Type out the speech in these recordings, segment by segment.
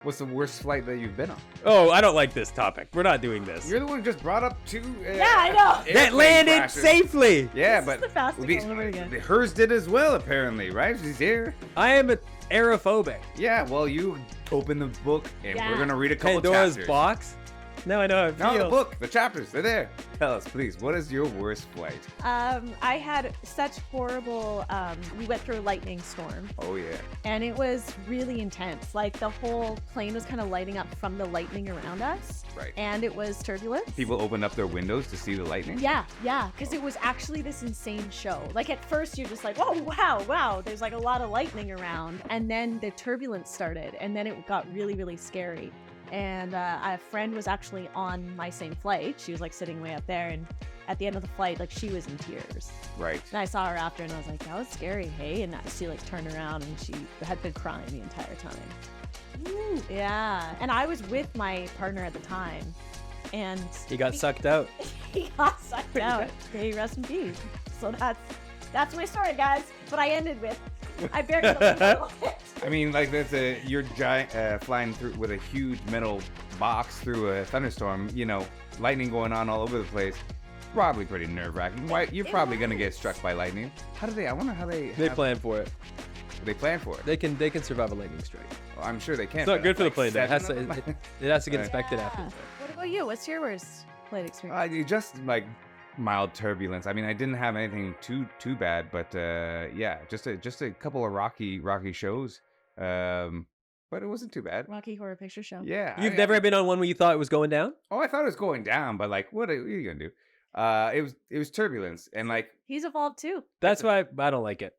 What's the worst flight that you've been on? Oh, I don't like this topic. We're not doing this. You're the one who just brought up two. Yeah, I know. That landed crashes. safely. Yeah, This but is the fastest these- all over again. hers did as well, apparently, right? She's here. I am aerophobic. Yeah, well, you open the book and Yeah. we're gonna read a couple Pandora's chapters. box. Now I know how it No, feels. the book, the chapters, they're there. Tell us, please, what is your worst flight? I had such horrible. We went through a lightning storm, Oh yeah. and it was really intense. Like the whole plane was kind of lighting up from the lightning around us, Right. and it was turbulence. People opened up their windows to see the lightning. Yeah, because it was actually this insane show. Like at first you're just like, oh wow, there's like a lot of lightning around, and then the turbulence started, and then it got really, really scary. And a friend was actually on my same flight. She was like sitting way up there, and at the end of the flight, like she was in tears. Right. And I saw her after, and I was like, that was scary, hey? And she like turned around, and she had been crying the entire time. Yeah, and I was with my partner at the time, and He got sucked out. he got sucked out. Hey, rest in peace. So that's my story, guys. But I ended with, I buried the lead a little bit. I mean, like you're giant flying through with a huge metal box through a thunderstorm. You know, lightning going on all over the place. Probably pretty nerve-wracking. Why you're It probably gonna get was. struck by lightning. How do they? I wonder how they. They plan for it. They plan for it. They can survive a lightning strike. Well, I'm sure they can. It's not but good for the like plane. Though. It has to. seven of them? It has to get Right. inspected after. Yeah. What about you? What's your worst flight experience? You just like mild turbulence. I mean, I didn't have anything too bad, but yeah, just a couple of rocky shows. But it wasn't too bad. Rocky Horror Picture Show. Yeah. You've never been on one where you thought it was going down? Oh, I thought it was going down, but like, what are you gonna do? It was turbulence, and like, He's evolved too. That's why I don't like it.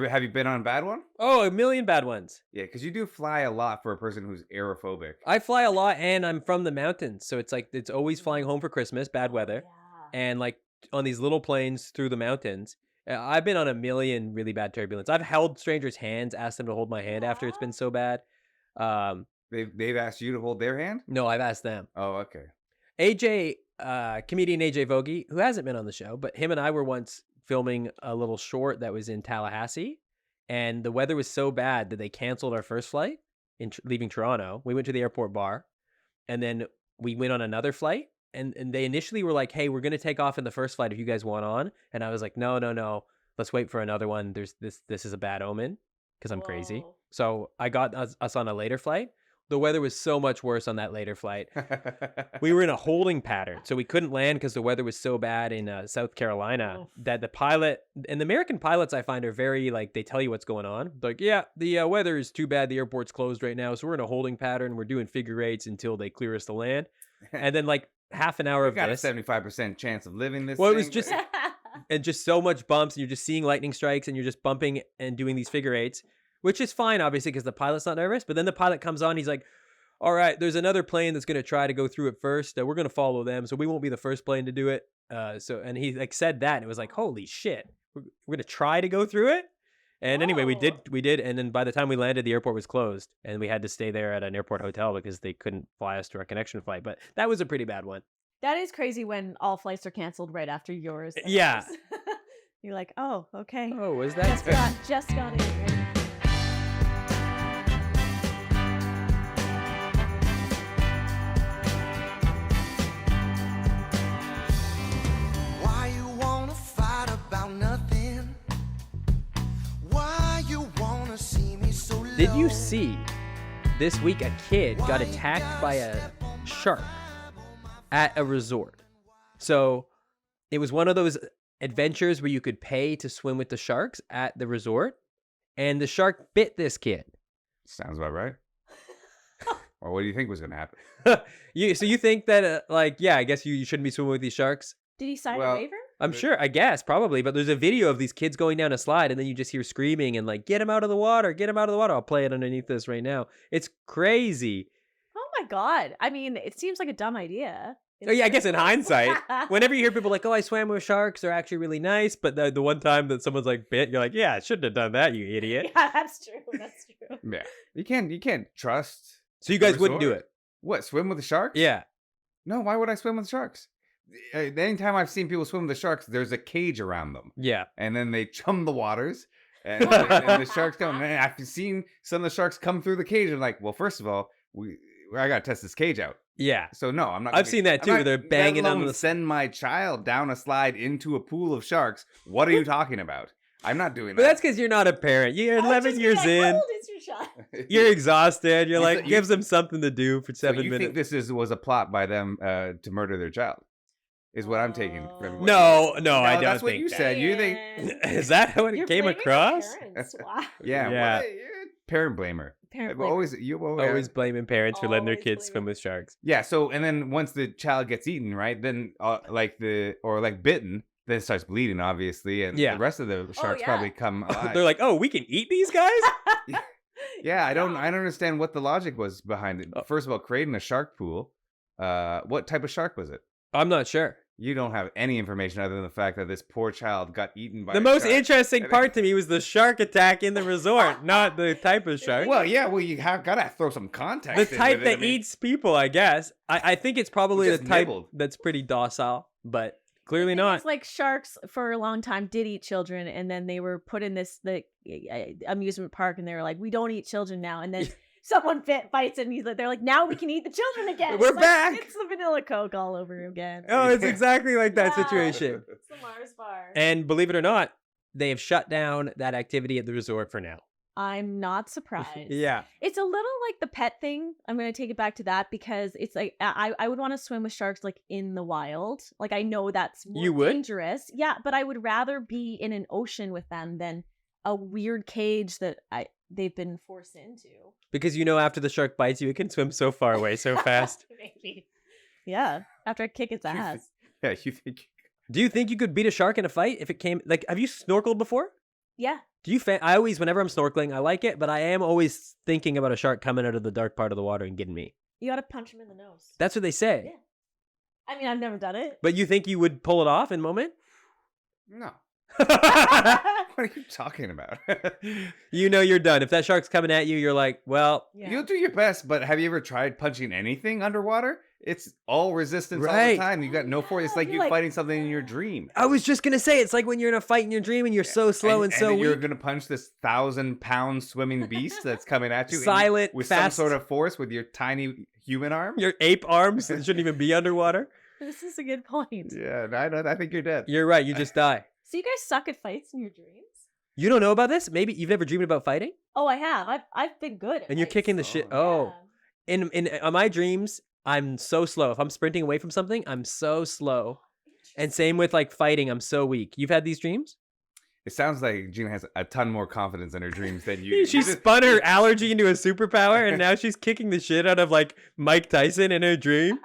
have you been on a bad one? Oh, a million bad ones. Yeah, because you do fly a lot for a person who's aerophobic. I fly a lot, and I'm from the mountains, so it's like it's always flying home for Christmas, bad weather, Yeah. and like on these little planes through the mountains. I've been on a million really bad turbulence. I've held strangers' hands, asked them to hold my hand after it's been so bad. They've asked you to hold their hand. No, I've asked them. Oh, okay. AJ, comedian AJ Vogie, who hasn't been on the show, but him and I were once filming a little short that was in Tallahassee, and the weather was so bad that they canceled our first flight leaving Toronto. We went to the airport bar, and then we went on another flight, and they initially were like, "Hey, we're gonna take off in the first flight if you guys want on," and I was like, "No, let's wait for another one. There's this is a bad omen because I'm crazy." Whoa. So I got us on a later flight. The weather was so much worse on that later flight. We were in a holding pattern, so we couldn't land because the weather was so bad in South Carolina Oof. that the pilot and the American pilots I find are very like they tell you what's going on. Like, yeah, the weather is too bad. The airport's closed right now, so we're in a holding pattern. We're doing figure eights until they clear us to land, and then like half an hour You of got a this. 75% chance of living this. Well, it was thing, just- but- And just so much bumps, and you're just seeing lightning strikes, and you're just bumping and doing these figure eights, which is fine, obviously, because the pilot's not nervous. But then the pilot comes on, he's like, "All right, there's another plane that's going to try to go through it first. We're going to follow them, so we won't be the first plane to do it." And he like said that, and it was like, "Holy shit, we're going to try to go through it." And anyway, we did, and then by the time we landed, the airport was closed, and we had to stay there at an airport hotel because they couldn't fly us to our connection flight. But that was a pretty bad one. That is crazy when all flights are canceled right after yours. and Yeah. ours. You're like, oh, okay. Oh, was that? Just got it. Right? Why you wanna fight about nothing? Why you wanna see me so low? Did you see this week a kid got attacked by a shark at a resort? So it was one of those adventures where you could pay to swim with the sharks at the resort, and the shark bit this kid. Sounds about right. Or what do you think was gonna happen? So you think that I guess you shouldn't be swimming with these sharks? Did he sign Well, a waiver? I'm sure, I guess, probably, but there's a video of these kids going down a slide, and then you just hear screaming and like, "Get him out of the water, get him out of the water." I'll play it underneath this right now. It's crazy. Oh my god. I mean, it seems like a dumb idea. Oh yeah, I guess in hindsight, whenever you hear people like, "Oh, I swam with sharks, they're actually really nice," but the one time that someone's like bit, you're like, "Yeah, I shouldn't have done that, you idiot." Yeah, that's true. That's true. Yeah, you can't trust. So you guys wouldn't do resort. it? What, swim with the sharks? Yeah. No, why would I swim with sharks? Anytime I've seen people swim with the sharks, there's a cage around them, Yeah. and then they chum the waters, and the sharks come. Man, I've seen some of the sharks come through the cage. I'm like, well, first of all, I gotta test this cage out. Yeah. So no, I'm not. I've seen that too, where they're banging on the. Send my child down a slide into a pool of sharks. What are you talking about? I'm not doing But that. that's because you're not a parent. You're I would 11 just be years like, in. How old is your child? You're exhausted. You're You like, th- you- gives them something to do for So 7 you minutes. think this was a plot by them to murder their child? Is what I'm taking from. what No, you- no, I don't That's what think you that. said. You think? Is that how it You're came blaming across? parents. Wow. Yeah. Yeah. What, you're a parent blamer. Parent You Always blaming parents for letting their Always kids swim blaming- with sharks. Yeah. So and then once the child gets eaten, right? Then bitten, then it starts bleeding, obviously, and Yeah. the rest of the sharks yeah. probably come alive. They're like, oh, we can eat these guys? Yeah, I don't understand what the logic was behind it. Oh. First of all, creating a shark pool. What type of shark was it? I'm not sure. You don't have any information other than the fact that this poor child got eaten by The a most shark. interesting And part to me was the shark attack in the resort, not the type of shark. Well, yeah, you have gotta throw some context. The in type with it. that I mean, eats people, I guess. I think it's probably the just type nibbled. that's pretty docile, but clearly It's not. like sharks for a long time did eat children, and then they were put in this amusement park, and they were like, "We don't eat children now." And then someone bites, and they're like, "Now we can eat the children again." We're It's like, back! It's the vanilla Coke all over again. Oh, it's Yeah. exactly like that Yeah. situation. It's the Mars bar. And believe it or not, they have shut down that activity at the resort for now. I'm not surprised. Yeah. It's a little like the pet thing. I'm going to take it back to that because it's like I would want to swim with sharks like in the wild. Like I know that's more You would? dangerous. Yeah, but I would rather be in an ocean with them than a weird cage that they've been forced into. Because you know after the shark bites you, it can swim so far away so fast. Maybe. Yeah, after I kick its ass. Yeah, you think? Do you think you could beat a shark in a fight if it came? Like, have you snorkeled before? Yeah. Do you? I always, whenever I'm snorkeling, I like it, but I am always thinking about a shark coming out of the dark part of the water and getting me. You got to punch him in the nose. That's what they say. Yeah. I mean, I've never done it. But you think you would pull it off in a moment? No. What are you talking about? You know you're done. If that shark's coming at you, you're like, well, Yeah. You'll do your best, but have you ever tried punching anything underwater? It's all resistance all Right. the time. You got no force. It's like You're you're like- fighting something in your dream. I was just gonna say, it's like when you're in a fight in your dream and you're so slow and so then you're weak. gonna punch this 1,000-pound swimming beast that's coming at you, Silent, with fast. some sort of force with your tiny human arm. Your ape arms that shouldn't even be underwater. This is a good point. Yeah, I think you're dead. You're right. You just die. So you guys suck at fights in your dreams? You don't know about this? Maybe you've never dreamed about fighting, Oh, I have. I've been good at and you're fights. kicking the shit. Oh. Oh, in my dreams, I'm so slow. If I'm sprinting away from something, I'm so slow. And same with like fighting, I'm so weak. You've had these dreams? It sounds like Gina has a ton more confidence in her dreams than you. She you just- spun her allergy into a superpower, and now she's kicking the shit out of like Mike Tyson in her dream.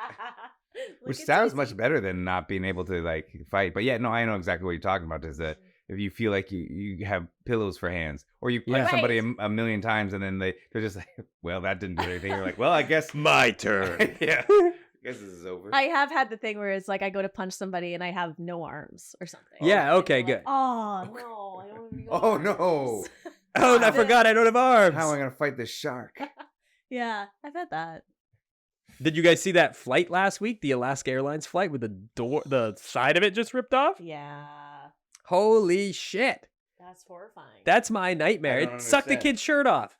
Which sounds much better than not being able to like fight. But yeah, no, I know exactly what you're talking about. Is that if you feel like you have pillows for hands, or you punch Yeah. somebody a million times and then they're just like, well, that didn't do anything. You're like, well, I guess My turn. yeah, I guess this is over. I have had the thing where it's like I go to punch somebody and I have no arms or something. Yeah, And okay, they're good. like, oh no, I don't have any Oh, arms." no. Oh, and I forgot I don't have arms. How am I gonna fight this shark? Yeah, I've had that. Did you guys see that flight last week? The Alaska Airlines flight with the side of it just ripped off? Yeah, Holy shit. that's horrifying. That's my nightmare. I It don't sucked the understand. kid's shirt off.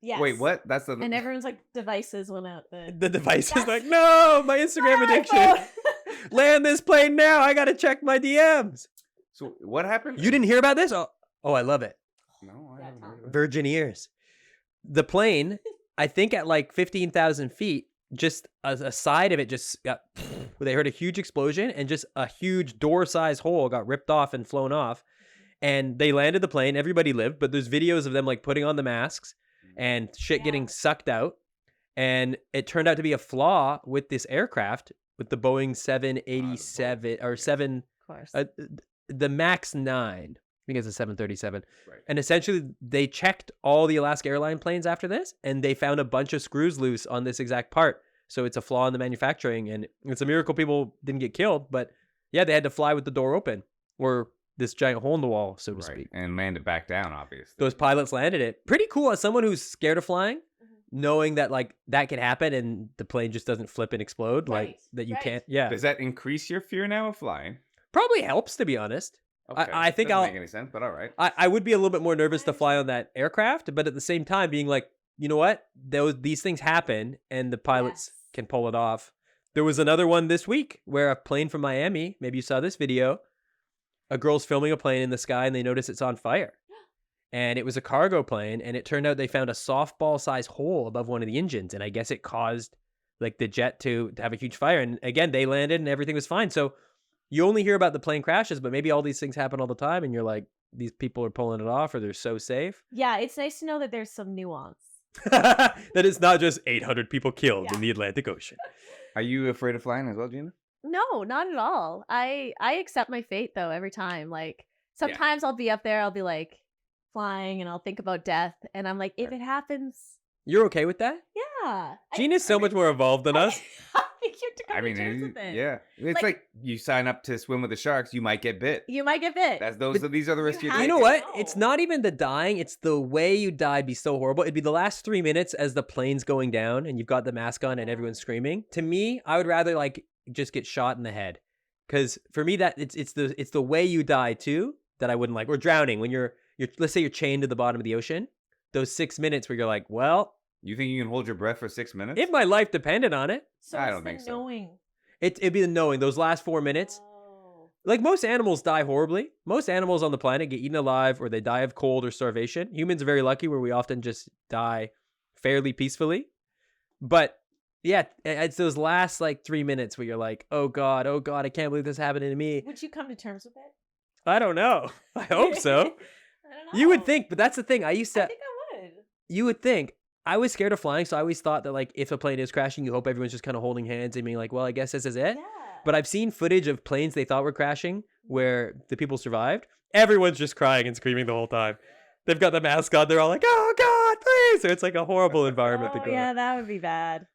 yes. Wait, what? That's the And everyone's like, devices went out. The device is That's- like, no, my Instagram My addiction. iPhone." Land this plane now. I got to check my DMs. So what happened? You didn't hear about this? Oh, I love it. No, I Yeah, haven't Tom. heard of it. Virgin ears. The plane, I think at like 15,000 feet, just a side of it just got, they heard a huge explosion and just a huge door-sized hole got ripped off and flown off. And they landed the plane. Everybody lived, but there's videos of them like putting on the masks and shit getting Yeah. sucked out. And it turned out to be a flaw with this aircraft, with the Boeing 787 or 7, Of course. the Max 9. I think it's a 737. Right. And essentially, they checked all the Alaska Airline planes after this, and they found a bunch of screws loose on this exact part. So it's a flaw in the manufacturing, and it's a miracle people didn't get killed. But yeah, they had to fly with the door open, or this giant hole in the wall, so to Right. speak. And land it back down, obviously. Those pilots landed it. Pretty cool as someone who's scared of flying, Mm-hmm. knowing that like that could happen and the plane just doesn't flip and explode, like Right, that you right. can't. Yeah, Does that increase your fear now of flying? probably helps, to be honest. Okay. I think Doesn't I'll. make any sense, but all right. I would be a little bit more nervous to fly on that aircraft, but at the same time, being like, you know what? These things happen, and the pilots Yes. can pull it off. There was another one this week where a plane from Miami. Maybe you saw this video. A girl's filming a plane in the sky, and they notice it's on fire. And it was a cargo plane, and it turned out they found a softball-sized hole above one of the engines, and I guess it caused like the jet to have a huge fire. And again, they landed, and everything was fine. So you only hear about the plane crashes, but maybe all these things happen all the time, and you're like, these people are pulling it off, or they're so safe. Yeah, it's nice to know that there's some nuance. That it's not just 800 people killed Yeah. in the Atlantic Ocean. Are you afraid of flying as well, Gina? No, not at all. I accept my fate though every time. Like sometimes I'll be up there, I'll be like flying and I'll think about death and I'm like, if it happens, You're okay with that? yeah. Gina's so much more evolved than us. I think you have to come I to mean, terms with it. yeah. It's Like- like you sign up to swim with the sharks, you might get bit. You might get bit. These are the risks you you're have You taking. know to what? It's know. not even the dying. It's the way you died be so horrible. It'd be the last 3 minutes as the plane's going down and you've got the mask on and everyone's screaming. To me, I would rather like just get shot in the head. Because for me, that it's the way you die too that I wouldn't like. Or drowning when you're let's say you're chained to the bottom of the ocean. Those 6 minutes where you're like, well, You think you can hold your breath for 6 minutes? if my life depended on it, So I it's don't the think so. knowing. it'd be the knowing. Those last 4 minutes. Oh. Like most animals die horribly. Most animals on the planet get eaten alive or they die of cold or starvation. Humans are very lucky where we often just die fairly peacefully. But yeah, it's those last like 3 minutes where you're like, oh God, I can't believe this happened to me. Would you come to terms with it? I don't know. I hope so. I don't know. You would think, but that's the thing. I used I to, think I would. you would think. I was scared of flying, so I always thought that like if a plane is crashing, you hope everyone's just kind of holding hands and being like, well, I guess this is it. Yeah. But I've seen footage of planes they thought were crashing where the people survived. Everyone's just crying and screaming the whole time. They've got the mask on. They're all like, oh, God, please. So it's like a horrible environment to Oh, go yeah, in. that would be bad.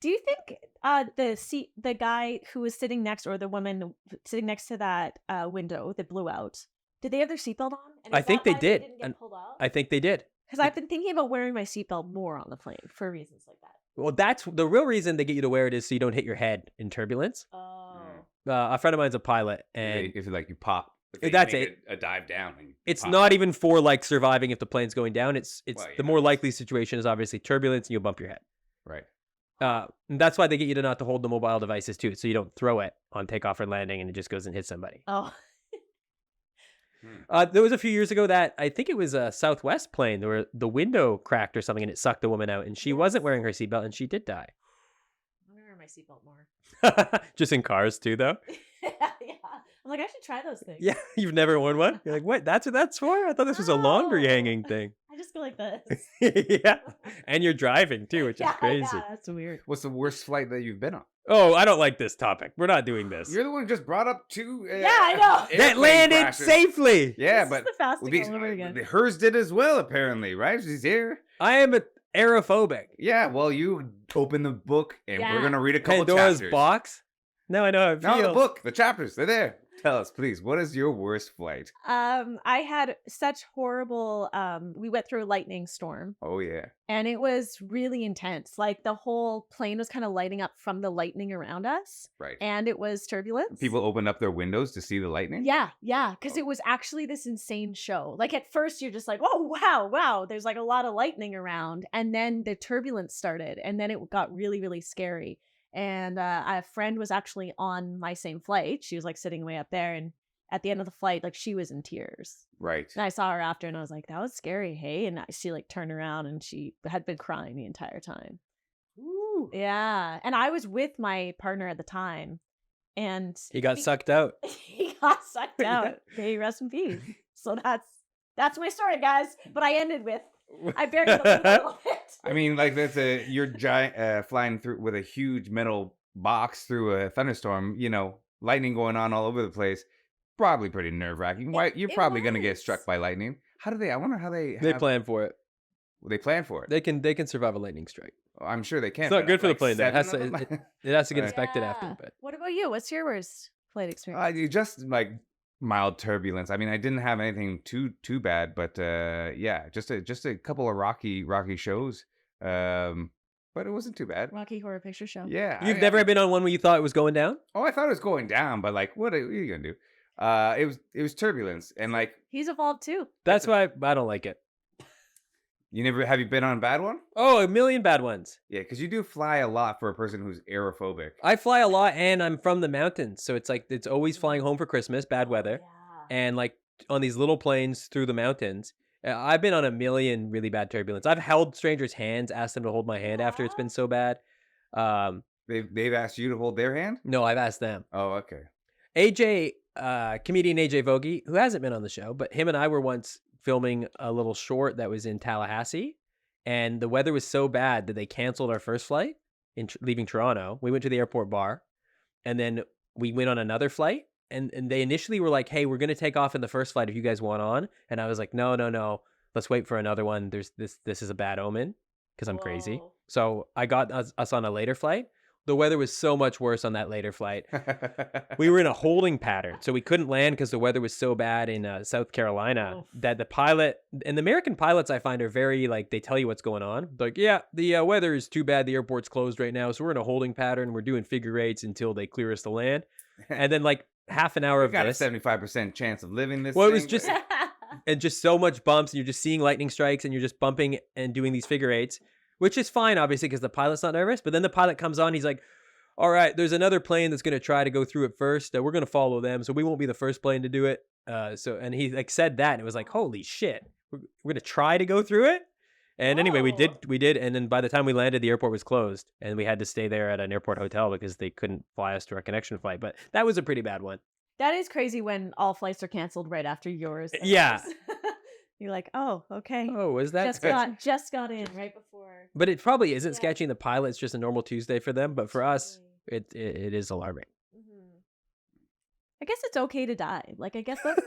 Do you think the guy who was sitting next, or the woman sitting next to that window that blew out, did they have their seatbelt on? And I is think that they why did, didn't get and pulled out? I think they did. Because I've been thinking about wearing my seatbelt more on the plane for reasons like that. Well, that's the real reason they get you to wear it is so you don't hit your head in turbulence. Oh. A friend of mine's a pilot, and if like you pop, if they That's make it. A dive down. And you it's pop. not even for like surviving if the plane's going down. It's Well, the yeah. more likely situation is obviously turbulence and you'll bump your head. Right. And that's why they get you to not to hold the mobile devices too, so you don't throw it on takeoff or landing and it just goes and hits somebody. Oh. There was a few years ago that I think it was a Southwest plane where the window cracked or something and it sucked the woman out and she wasn't wearing her seatbelt and she did die. I'm gonna wear my seatbelt more. Just in cars too, though. Yeah. I'm like, I should try those things. Yeah, you've never worn one. You're like, what? That's what that's for? I thought this was a laundry No. hanging thing. I just go like this. Yeah, and you're driving too, which is crazy. Yeah, that's weird. What's the worst flight that you've been on? Oh, I don't like this topic. We're not doing this. You're the one who just brought up two. Yeah, I know. That airplane landed crashes. safely. Yeah, This is but the fastest well, these- all over again. hers did as well, apparently, right? She's here. I am aerophobic. Yeah, well, you open the book and Yeah. we're gonna read a couple Pandora's chapters. box. Now I know how it No, feels. the book, the chapters, they're there. Tell us, please, what is your worst flight? I had such horrible we went through a lightning storm Oh yeah, and it was really intense. Like the whole plane was kind of lighting up from the lightning around us right. and it was turbulence. People opened up their windows to see the lightning. Yeah, because Oh. it was actually this insane show. Like at first you're just like, oh wow, there's like a lot of lightning around, and then the turbulence started, and then it got really, really scary. And a friend was actually on my same flight. She was like sitting way up there, and at the end of the flight, like she was in tears. Right. And I saw her after, and I was like, that was scary, hey. And she like turned around, and she had been crying the entire time. Ooh. Yeah, and I was with my partner at the time, and He got be- sucked out. he got sucked Yeah. out. May rest in peace. So that's my story, guys. But I ended with I buried the lead a little bit. I mean, like you're giant flying through with a huge metal box through a thunderstorm. You know, lightning going on all over the place. Probably pretty nerve wracking. Why you're it probably gonna get was. struck by lightning. How do they? I wonder how they. They have- plan for it. They plan for it. They can survive a lightning strike. I'm sure they can. It's not but, good for the like, plane, though. It has 7 to- of them? It has to get Right. inspected after. Yeah. But What about you? What's your worst flight experience? You just like mild turbulence. I mean, I didn't have anything too bad, but yeah, just a couple of rocky shows. But it wasn't too bad. Rocky Horror Picture Show. Yeah. you've never been on one where you thought it was going down? Oh, I thought it was going down, but like, what are you gonna do? It was turbulence, and like He's evolved too. That's why I don't like it. have you been on a bad one? Oh, a million bad ones. Yeah, because you do fly a lot for a person who's aerophobic. I fly a lot and I'm from the mountains. So it's like, it's always flying home for Christmas, bad weather. Yeah. And like on these little planes through the mountains. I've been on a million really bad turbulence. I've held strangers' hands, asked them to hold my hand after it's been so bad. They've asked you to hold their hand. No, I've asked them. Oh, okay. AJ, comedian AJ Vogie, who hasn't been on the show, but him and I were once filming a little short that was in Tallahassee, and the weather was so bad that they canceled our first flight leaving Toronto. We went to the airport bar, and then we went on another flight, and they initially were like, "Hey, we're gonna take off in the first flight if you guys want on," and I was like, "No, let's wait for another one. There's this is a bad omen because I'm crazy." Whoa. So I got us on a later flight. The weather was so much worse on that later flight. We were in a holding pattern, so we couldn't land because the weather was so bad in South Carolina that the pilot and the American pilots I find are very like, they tell you what's going on. Like, yeah, the weather is too bad. The airport's closed right now, so we're in a holding pattern. We're doing figure eights until they clear us to land, and then like half an hour You of got this. a 75% chance of living this. Well, it was thing, just but- and just so much bumps, and you're just seeing lightning strikes, and you're just bumping and doing these figure eights, which is fine, obviously, because the pilot's not nervous. But then the pilot comes on, he's like, all right, there's another plane that's going to try to go through it first. We're going to follow them, so we won't be the first plane to do it. And he like said that, and it was like, holy shit, we're going to try to go through it. And anyway, we did. And then by the time we landed, the airport was closed, and we had to stay there at an airport hotel because they couldn't fly us to our connection flight. But that was a pretty bad one. That is crazy when all flights are canceled right after yours. and Yeah. ours. You're like, oh, okay. Oh, was that? Just got in right before. But it probably isn't Yeah. sketchy. The pilot, it's just a normal Tuesday for them. But for us, it is alarming. Mhm. I guess it's okay to die. Like, I guess that's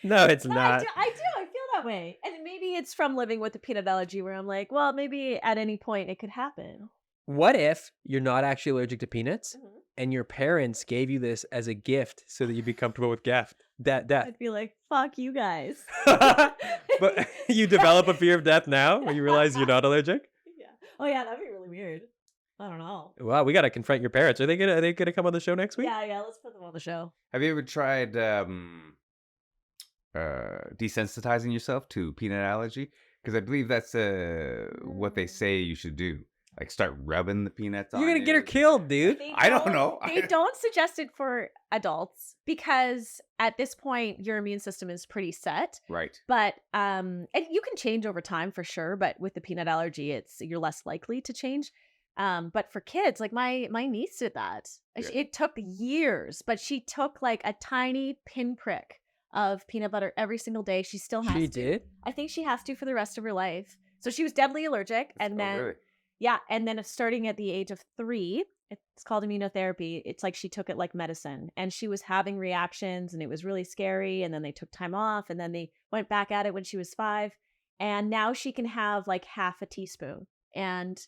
No, it's No, not. I do. I feel that way. And maybe it's from living with the peanut allergy where I'm like, well, maybe at any point it could happen. What if you're not actually allergic to peanuts Mhm. and your parents gave you this as a gift so that you'd be comfortable with death? Death. I'd be like, fuck you guys. But you develop a fear of death now when you realize you're not allergic? Yeah. Oh, yeah, that'd be really weird. I don't know. Wow, we got to confront your parents. Are they gonna come on the show next week? Yeah, let's put them on the show. Have you ever tried desensitizing yourself to peanut allergy? Because I believe that's what they say you should do. Like start rubbing the peanuts on You're gonna get her it. killed, dude. I don't know. They don't suggest it for adults because at this point your immune system is pretty set. Right. But and you can change over time for sure. But with the peanut allergy, you're less likely to change. But for kids, like my niece did that. Yeah. It took years, but she took like a tiny pinprick of peanut butter every single day. She still has She to. did? I think she has to for the rest of her life. So she was deadly allergic, and Oh, then really? yeah, and then starting at the age of 3, it's called immunotherapy. It's like she took it like medicine, and she was having reactions, and it was really scary. And then they took time off, and then they went back at it when she was 5, and now she can have like half a teaspoon. And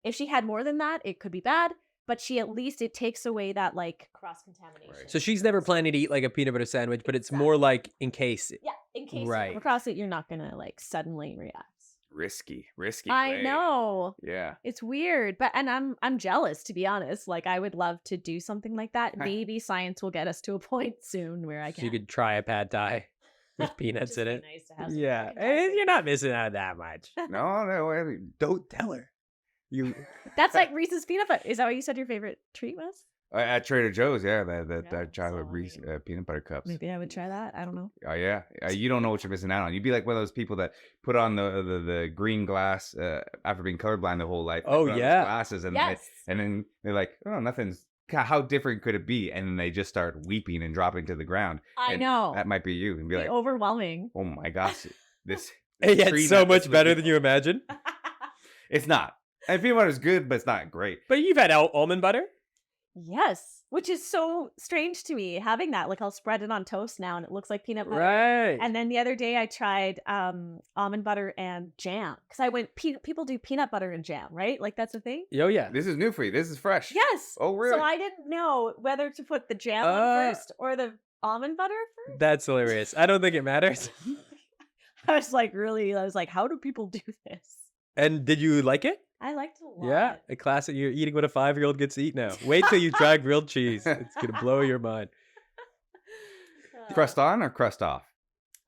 if she had more than that, it could be bad. But at least it takes away that like cross contamination. Right. So she's never planning to eat like a peanut butter sandwich, but it's more like in case. Yeah, in case you Right. come across it, you're not gonna like suddenly react. Risky. I play. know. Yeah. It's weird, but I'm jealous, to be honest. Like I would love to do something like that. Maybe science will get us to a point soon where I So can. you could try a pad thai with peanuts Just in be it. nice to have some Yeah, fucking Thai food. you're not missing out that much. No. Don't tell her. You That's like Reese's peanut butter. Is that what you said your favorite treat was? at Trader Joe's, yeah, Yeah, that chocolate so Reese I mean, peanut butter cups. Maybe I would try that. I don't know. Oh yeah, you don't know what you're missing out on. You'd be like one of those people that put on the green glass after being colorblind the whole life. They Oh, put on those yeah. glasses and Yes. and then they're like, oh, nothing's. How different could it be? And then they just start weeping and dropping to the ground. I And know. that might be you, and be Be like, overwhelming. oh my gosh, this. Yeah, tree it's so nut much is better really- than you imagine. It's not. And peanut butter is good, but it's not great. But you've had almond butter? Yes, which is so strange to me having that. Like I'll spread it on toast now, and it looks like peanut butter. Right. And then the other day I tried almond butter and jam because I went. People do peanut butter and jam, right? Like that's a thing. Oh, yeah. This is new for you. This is fresh. Yes. Oh, really? So I didn't know whether to put the jam on first or the almond butter first. That's hilarious. I don't think it matters. I was like, how do people do this? And did you like it? I liked it a lot. Yeah, a classic. You're eating what a 5-year-old gets to eat now. Wait till you try grilled cheese. It's gonna blow your mind. Crust on or crust off?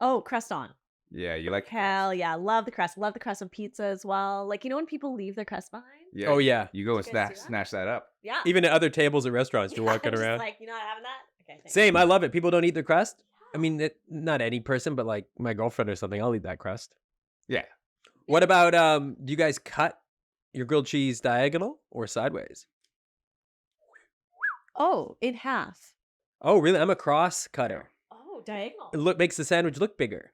Oh, crust on. Yeah, you like. Hell yeah, love the crust. Love the crust on pizza as well. Like, you know when people leave their crust behind? Yeah, Oh, yeah. You go and Did you guys do that? snatch that up. Yeah. Even at other tables at restaurants, you're walking I'm just around. like, you're not having that? Okay, thanks. Same. I love it. People don't eat their crust. I mean, not any person, but like my girlfriend or something, I'll eat that crust. Yeah. What about do you guys cut your grilled cheese diagonal or sideways? Oh, in half. Oh, really? I'm a cross cutter. Oh, diagonal. It makes the sandwich look bigger.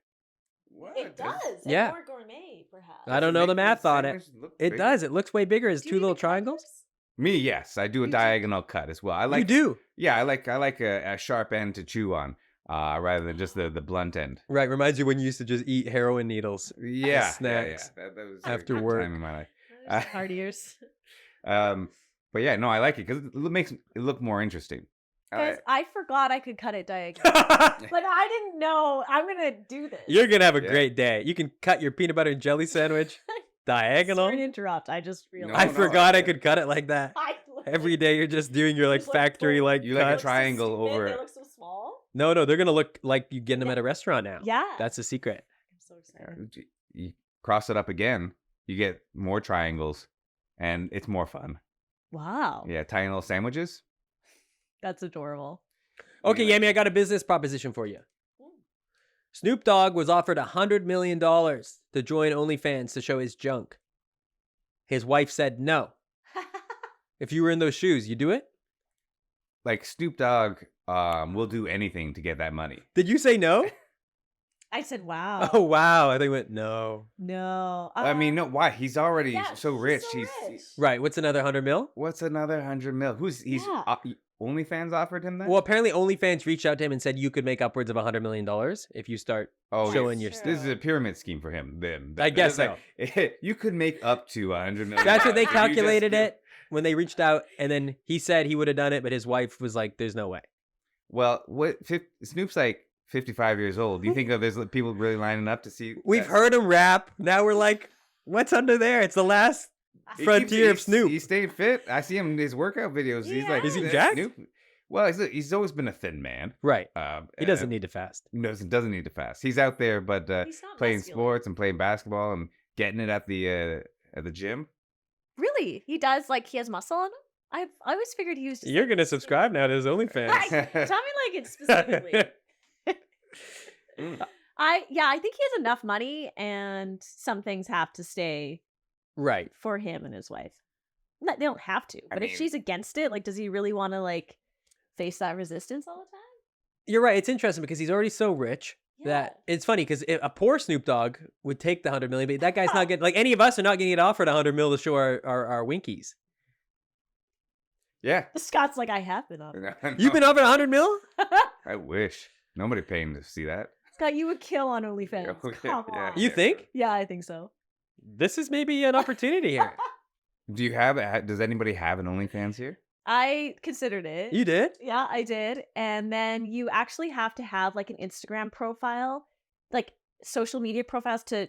What? It does. It's Yeah. more gourmet, perhaps. I don't know the math on it. It does. It looks way bigger as Do you two little even cut triangles. yours? Me, yes, I do a You do? diagonal cut as well. I like. You do. Yeah, I like a sharp end to chew on, rather than just the blunt end. Right. Reminds you when you used to just eat heroin needles. Yeah, snacks That was a after good work. time in my life. Those are hard ears. But yeah, no, I like it because it makes it look more interesting. Guys, I forgot I could cut it diagonal. Like, I didn't know. I'm going to do this. You're going to have a Yeah. great day. You can cut your peanut butter and jelly sandwich diagonal. Sorry to interrupt. I just realized. I No, forgot I yeah. could cut it like that. I look Every like- day you're just doing your like Just, like, factory pull- like You like a cut. triangle so over They it. look so small. No, they're going to look like you get them Yeah. at a restaurant now. Yeah. That's the secret. I'm so excited. You cross it up again, you get more triangles, and it's more fun. Wow. Yeah, tiny little sandwiches. That's adorable. Okay, Anyway. Yami, I got a business proposition for you. Mm. Snoop Dogg was offered $100 million to join OnlyFans to show his junk. His wife said no. If you were in those shoes, you do it? Like Snoop Dogg, will do anything to get that money. Did you say no? I said, wow. Oh, wow. I think went no. No. I mean, no, why? He's already yeah, so he's rich. so He's rich. Right. What's another 100 mil? what's another 100 mil? He's Yeah. OnlyFans offered him that? Well, apparently OnlyFans reached out to him and said you could make upwards of $100 million if you start oh, showing yes. your Sure. This is a pyramid scheme for him. Then I guess It's like, you could make up to 100 million. That's what they if you just calculated give- it when they reached out, and then he said he would have done it, but his wife was like, "There's no way." Well, Snoop's like 55 years old. Do you think that there's people really lining up to see? We've that? heard him rap. Now we're like, "What's under there?" It's the last He frontier of keeps- Snoop. He's staying fit. I see him in his workout videos. He's like, Is he "That's jacked?" Snoop." Well, he's always been a thin man. Right. He doesn't uh, need to fast. doesn't need to fast. He's out there, but He's not playing muscular. sports and playing basketball and getting it at the gym. Really? He does? Like, he has muscle on him? I always figured he was just. You're like, gonna skinny. subscribe now to his OnlyFans. Tell me like it specifically. I think he has enough money, and some things have to stay Right. for him and his wife. They don't have to, I but if mean- she's against it, like, does he really want to like face that resistance all the time? You're right. It's interesting because he's already so rich that Yeah. it's funny because a poor Snoop Dogg would take the 100 million, but that guy's not getting like any of us are not getting offered 100 mil to show our winkies. Yeah. Scott's like, I have been up. You've been offered 100 mil? I wish nobody paying to see that. Scott, you would kill on OnlyFans. Yeah, Come yeah. on. You think? Yeah, I think so. This is maybe an opportunity here. Do you have? Does anybody have an OnlyFans here? I considered it. You did? Yeah, I did. And then you actually have to have like an Instagram profile, like social media profiles to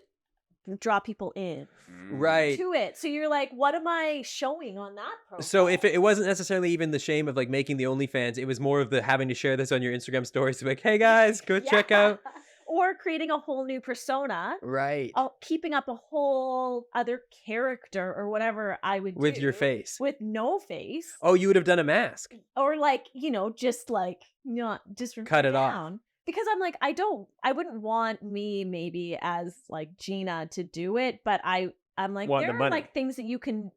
draw people in Right. to it. So you're like, what am I showing on that profile? So if it wasn't necessarily even the shame of like making the OnlyFans, it was more of the having to share this on your Instagram stories to be like, hey guys, go check Yeah. out. Or creating a whole new persona, Right. keeping up a whole other character or whatever I would With do your face. with no face. Oh, you would have done a mask. Or like, just like not just Cut it off. down. Because I'm like, I wouldn't want me maybe as like Gina to do it, but I'm like, Want the there are money. like things that you can,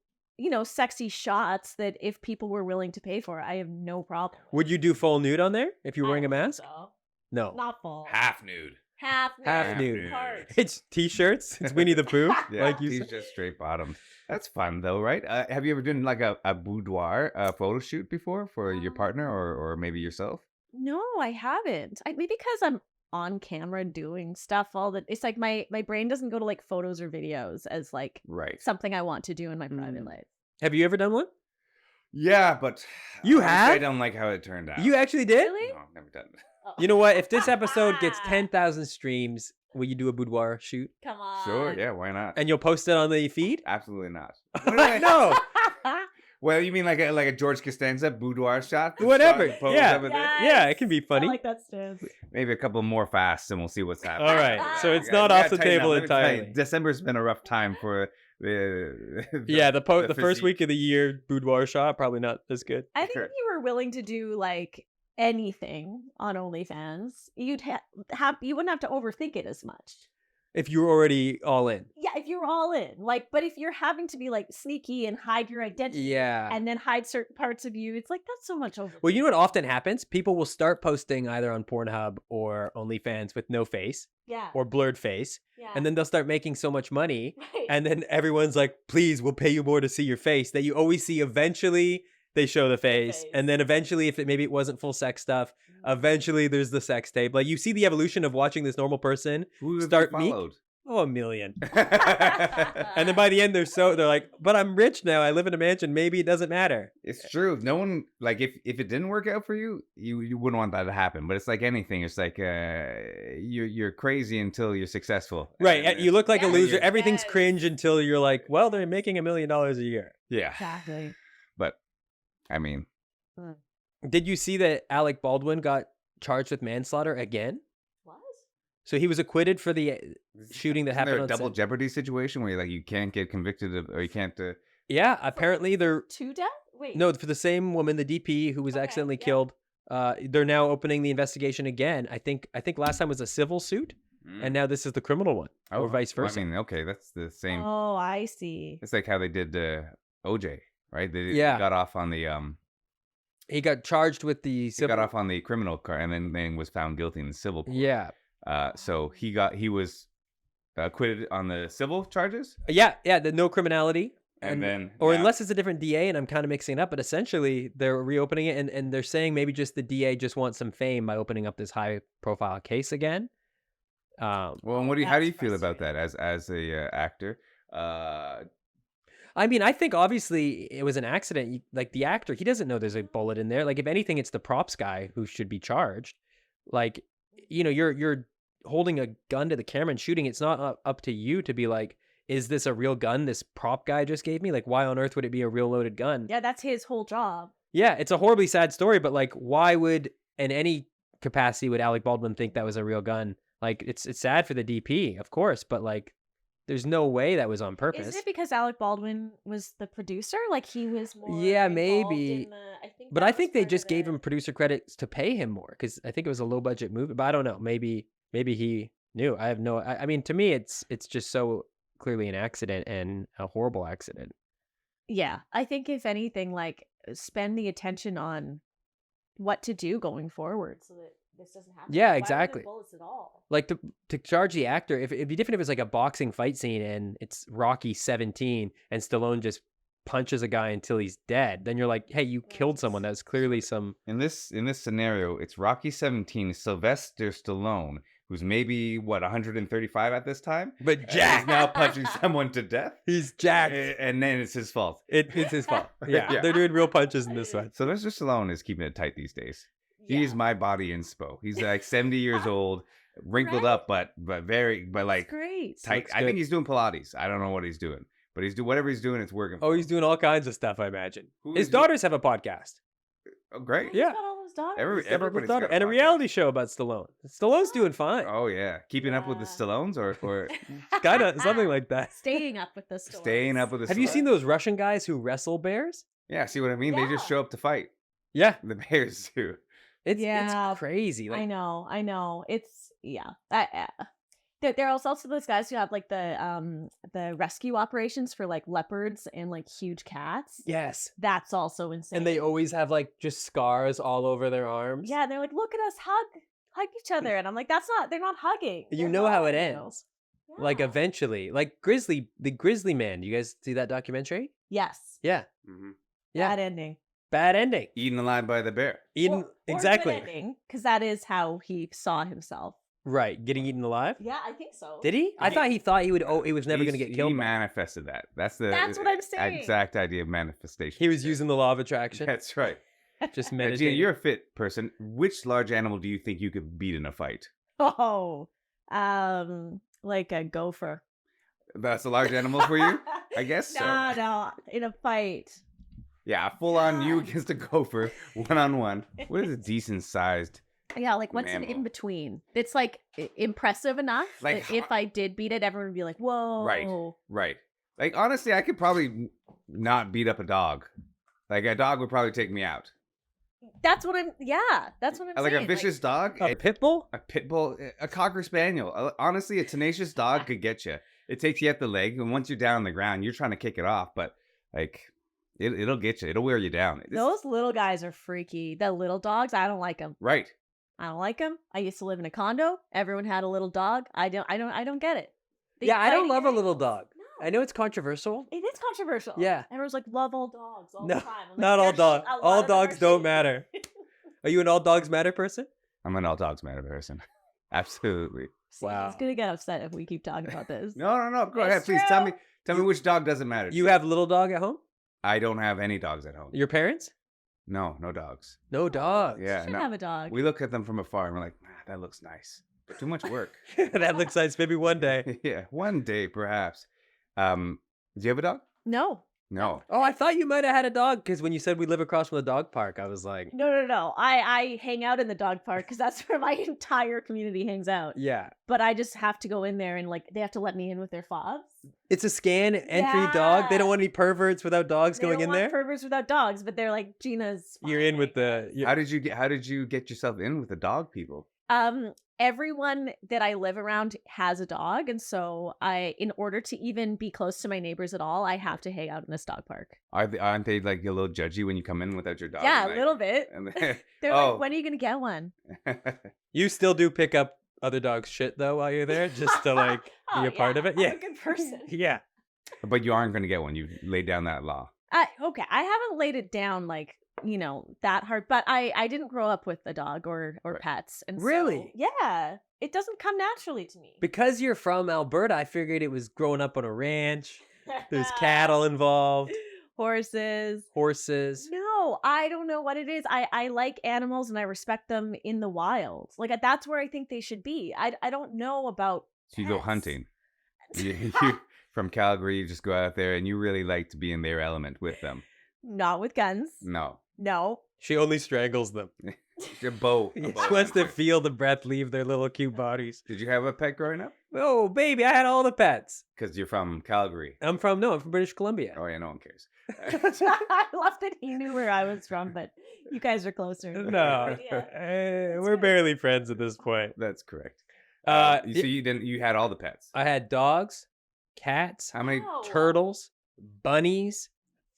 sexy shots that if people were willing to pay for, I have no problem. Would you do full nude on there if you were wearing a mask? So. No. Not full. Half nude. Half Half nude. Part. It's t-shirts. It's Winnie the Pooh. Yeah, like you he's said. just straight bottom. That's fun though, right? Have you ever done like a boudoir photo shoot before for your partner or maybe yourself? No, I haven't. Maybe because I'm on camera doing stuff it's like my brain doesn't go to like photos or videos as like Right. something I want to do in my private life. Have you ever done one? Yeah, but You honestly, have? I don't like how it turned out. You actually did? Really? No, I've never done it. Oh. You know what? If this episode gets 10,000 streams, will you do a boudoir shoot? Come on. Sure, yeah, why not? And you'll post it on the feed? Absolutely not. No. Well, you mean like a George Costanza boudoir shot? Whatever, Pose yeah. over there? Yeah, it can be I funny. like that stance. Maybe a couple more fasts, and we'll see what's happening. All right, so it's We not gotta off the tighten up. table Let me tell you, entirely. December's been a rough time for the Yeah, the first physique. week of the year boudoir shot probably not as good. I think Sure. if you were willing to do like anything on OnlyFans, you'd you wouldn't have to overthink it as much. If you're already all in. Yeah, if you're all in, like, but if you're having to be like sneaky and hide your identity, Yeah. and then hide certain parts of you, it's like that's so much over. Well, you know what often happens? People will start posting either on Pornhub or OnlyFans with no face yeah, or blurred face, yeah, and then they'll start making so much money, right. and then everyone's like, "Please, we'll pay you more to see your face." That you always see. Eventually, they show the face, and then eventually, if maybe it wasn't full sex stuff, eventually there's the sex tape. Like you see the evolution of watching this normal person. Who have you Start meek. followed? Oh, 1 million. And then by the end, they're like, "But I'm rich now. I live in a mansion. Maybe it doesn't matter." It's true. No one like if it didn't work out for you, you wouldn't want that to happen. But it's like anything. It's like you're crazy until you're successful. Right. And You look like a Yes, loser. yes. Everything's cringe until you're like, well, they're making $1 million a year. yeah. Exactly. But I mean, Did you see that Alec Baldwin got charged with manslaughter again? What? So he was acquitted for the shooting that isn't there happened a on double set. jeopardy situation where you can't get convicted of, or you can't. Yeah, apparently they're To death? Wait. no for the same woman, the DP who was Okay, accidentally yeah. killed. They're now opening the investigation again. I think last time was a civil suit, and now this is the criminal one, or vice well, versa. I mean, okay, that's the same. Oh, I see. It's like how they did OJ, right? They Yeah. got off on the He got charged with the he civil. got off on the criminal car and then was found guilty in the civil court. Yeah, So he was acquitted on the civil charges, yeah. The no criminality. and then Or now- unless it's a different DA, and I'm kind of mixing it up, but essentially they're reopening it, and they're saying maybe just the DA just wants some fame by opening up this high-profile case again. Well, and how do you That's feel about that as a actor? I mean, I think obviously it was an accident. Like the actor, he doesn't know there's a bullet in there. Like if anything, it's the props guy who should be charged. Like, you're holding a gun to the camera and shooting. It's not up to you to be like, is this a real gun this prop guy just gave me? Like, why on earth would it be a real loaded gun? Yeah, that's his whole job. Yeah, it's a horribly sad story, but like, why would in any capacity would Alec Baldwin think that was a real gun? Like, it's sad for the DP, of course, but like, there's no way that was on purpose. Is it because Alec Baldwin was the producer? Like he was more. Yeah, involved maybe. in I think. But that I was think they part of just gave it. him producer credits to pay him more because I think it was a low budget movie. But I don't know. Maybe he knew. I have no. I mean, to me, it's just so clearly an accident and a horrible accident. Yeah, I think if anything, like spend the attention on what to do going forward so that this doesn't happen. Yeah, Why were there exactly. bullets at all? Like to charge the actor, if it'd be different if it's like a boxing fight scene and it's Rocky 17 and Stallone just punches a guy until he's dead, then you're like, hey, you killed someone. That's clearly some. in this scenario, it's Rocky 17, Sylvester Stallone, who's maybe 135 at this time, But and he's now punching someone to death, he's jacked. and then it's his fault. It's his fault. Yeah, Yeah. they're doing real punches in this one. Sylvester Stallone is keeping it tight these days. Yeah. He's my body inspo. He's like 70 years old, wrinkled Right. up, but like Great. tight. Looks I think good. he's doing Pilates. I don't know what he's doing, but whatever he's doing, it's working. Oh, for he's him. doing all kinds of stuff, I imagine. Who His is he- daughters have a podcast. Oh, great. Yeah. He's got all those daughters. Everybody's Daughter- got a and a podcast. reality show about Stallone. Stallone's doing fine. Oh yeah, keeping up with the Yeah. Stallones or Kind of something like that. Staying up with the Stallones. staying up with the. Have you seen Stallones? those Russian guys who wrestle bears? Yeah, see what I mean? They just Yeah. show up to fight. Yeah, The Bears do. Yeah, it's crazy. I Like, know. It's yeah. There are also those guys who have like the rescue operations for like leopards and like huge cats. yes, That's also insane. and they always have like just scars all over their arms. yeah, they're like, look at us hug each other, and I'm like, they're not hugging. You They're know how it hugging you. ends. Like Yeah. eventually, like the Grizzly Man. You guys see that documentary? Yes. Yeah, yeah. Bad ending. Bad ending. Eaten alive by the bear. Eaten exactly Because that is how he saw himself. right. Getting eaten alive. Yeah, I think so. Did he? I thought he would. Oh, he was never going to get He killed. by it. manifested that. That's That's what I'm saying. exact idea of manifestation. He was using the law of attraction. That's right. Just Now, Gina, meditating. you're a fit person. Which large animal do you think you could beat in a fight? Oh, like a gopher. That's a large animal for you, I guess. So. No, in a fight. Yeah, full on you God. against a gopher, 1-on-1. What is a decent sized? Yeah, like what's an Mammal. in between? It's like impressive enough Like, that if I did beat it, everyone would be like, "Whoa!" Right. Like honestly, I could probably not beat up a dog. Like a dog would probably take me out. That's what I'm. Yeah, that's what I'm Like saying. a vicious dog, A pit bull? a pit bull, a cocker spaniel. Honestly, a tenacious dog could get you. It takes you at the leg, and once you're down on the ground, you're trying to kick it off, but like it'll get you. It'll wear you down. Those little guys are freaky. The little dogs, I don't like them. Right. I don't like them. I used to live in a condo. Everyone had a little dog. I don't get it. The Yeah, I don't fighting love a little animals. dog. I know it's controversial. It is controversial. Yeah. Everyone's like, love all dogs all No, the time. I'm like, not all "You're sh- dogs. a lot All of them are dogs don't shitty." matter. Are you an all dogs matter person? I'm an all dogs matter person. Absolutely. Wow. He's gonna get upset if we keep talking about this. No. Go It's ahead, please. Tell me true. which dog doesn't matter. to You have a little dog at home? I don't have any dogs at home. Your parents? No dogs. No dogs. Yeah, You should no. have a dog. We look at them from afar and we're like, that looks nice. But too much work. That looks nice. Maybe one day. Yeah, one day perhaps. Do you have a dog? No. No. Oh, I thought you might have had a dog because when you said we live across from the dog park, I was like, No. I hang out in the dog park because that's where my entire community hangs out. yeah. But I just have to go in there and like they have to let me in with their fobs. It's a scan entry dog. They Yeah. don't want any perverts without dogs They going don't in want there. perverts without dogs, but they're like Gina's. You're in fine. with the. How did you get yourself in with the dog people? Everyone that I live around has a dog, and so in order to even be close to my neighbors at all, I have to hang out in this dog park. Aren't they like a little judgy when you come in without your dog? Yeah, and, a little bit. And They're oh. like, "When are you gonna get one?" You still do pick up other dogs' shit though while you're there, just to like be a part of it. I'm Yeah. a good person. Yeah. But you aren't going to get one. You laid down that law. Okay, I haven't laid it down like that hard, but I didn't grow up with a dog or Right. pets, and Really? so, yeah, it doesn't come naturally to me. Because you're from Alberta, I figured it was growing up on a ranch. There's cattle involved, horses. horses. No, I don't know what it is. I like animals and I respect them in the wild. Like that's where I think they should be. I don't know about. So you go pets. hunting. You from Calgary, you just go out there and you really like to be in their element with them. Not with guns. No. No. She only strangles them. A bow. She wants to feel the breath leave their little cute bodies. Did you have a pet growing up? Oh, baby, I had all the pets. Because you're from Calgary. I'm from British Columbia. Oh, yeah, no one cares. I love that he knew where I was from, but you guys are closer. No, Yeah. we're barely friends at this point. That's correct. Uh, So you had all the pets. I had dogs, cats, How many? Wow. turtles, bunnies,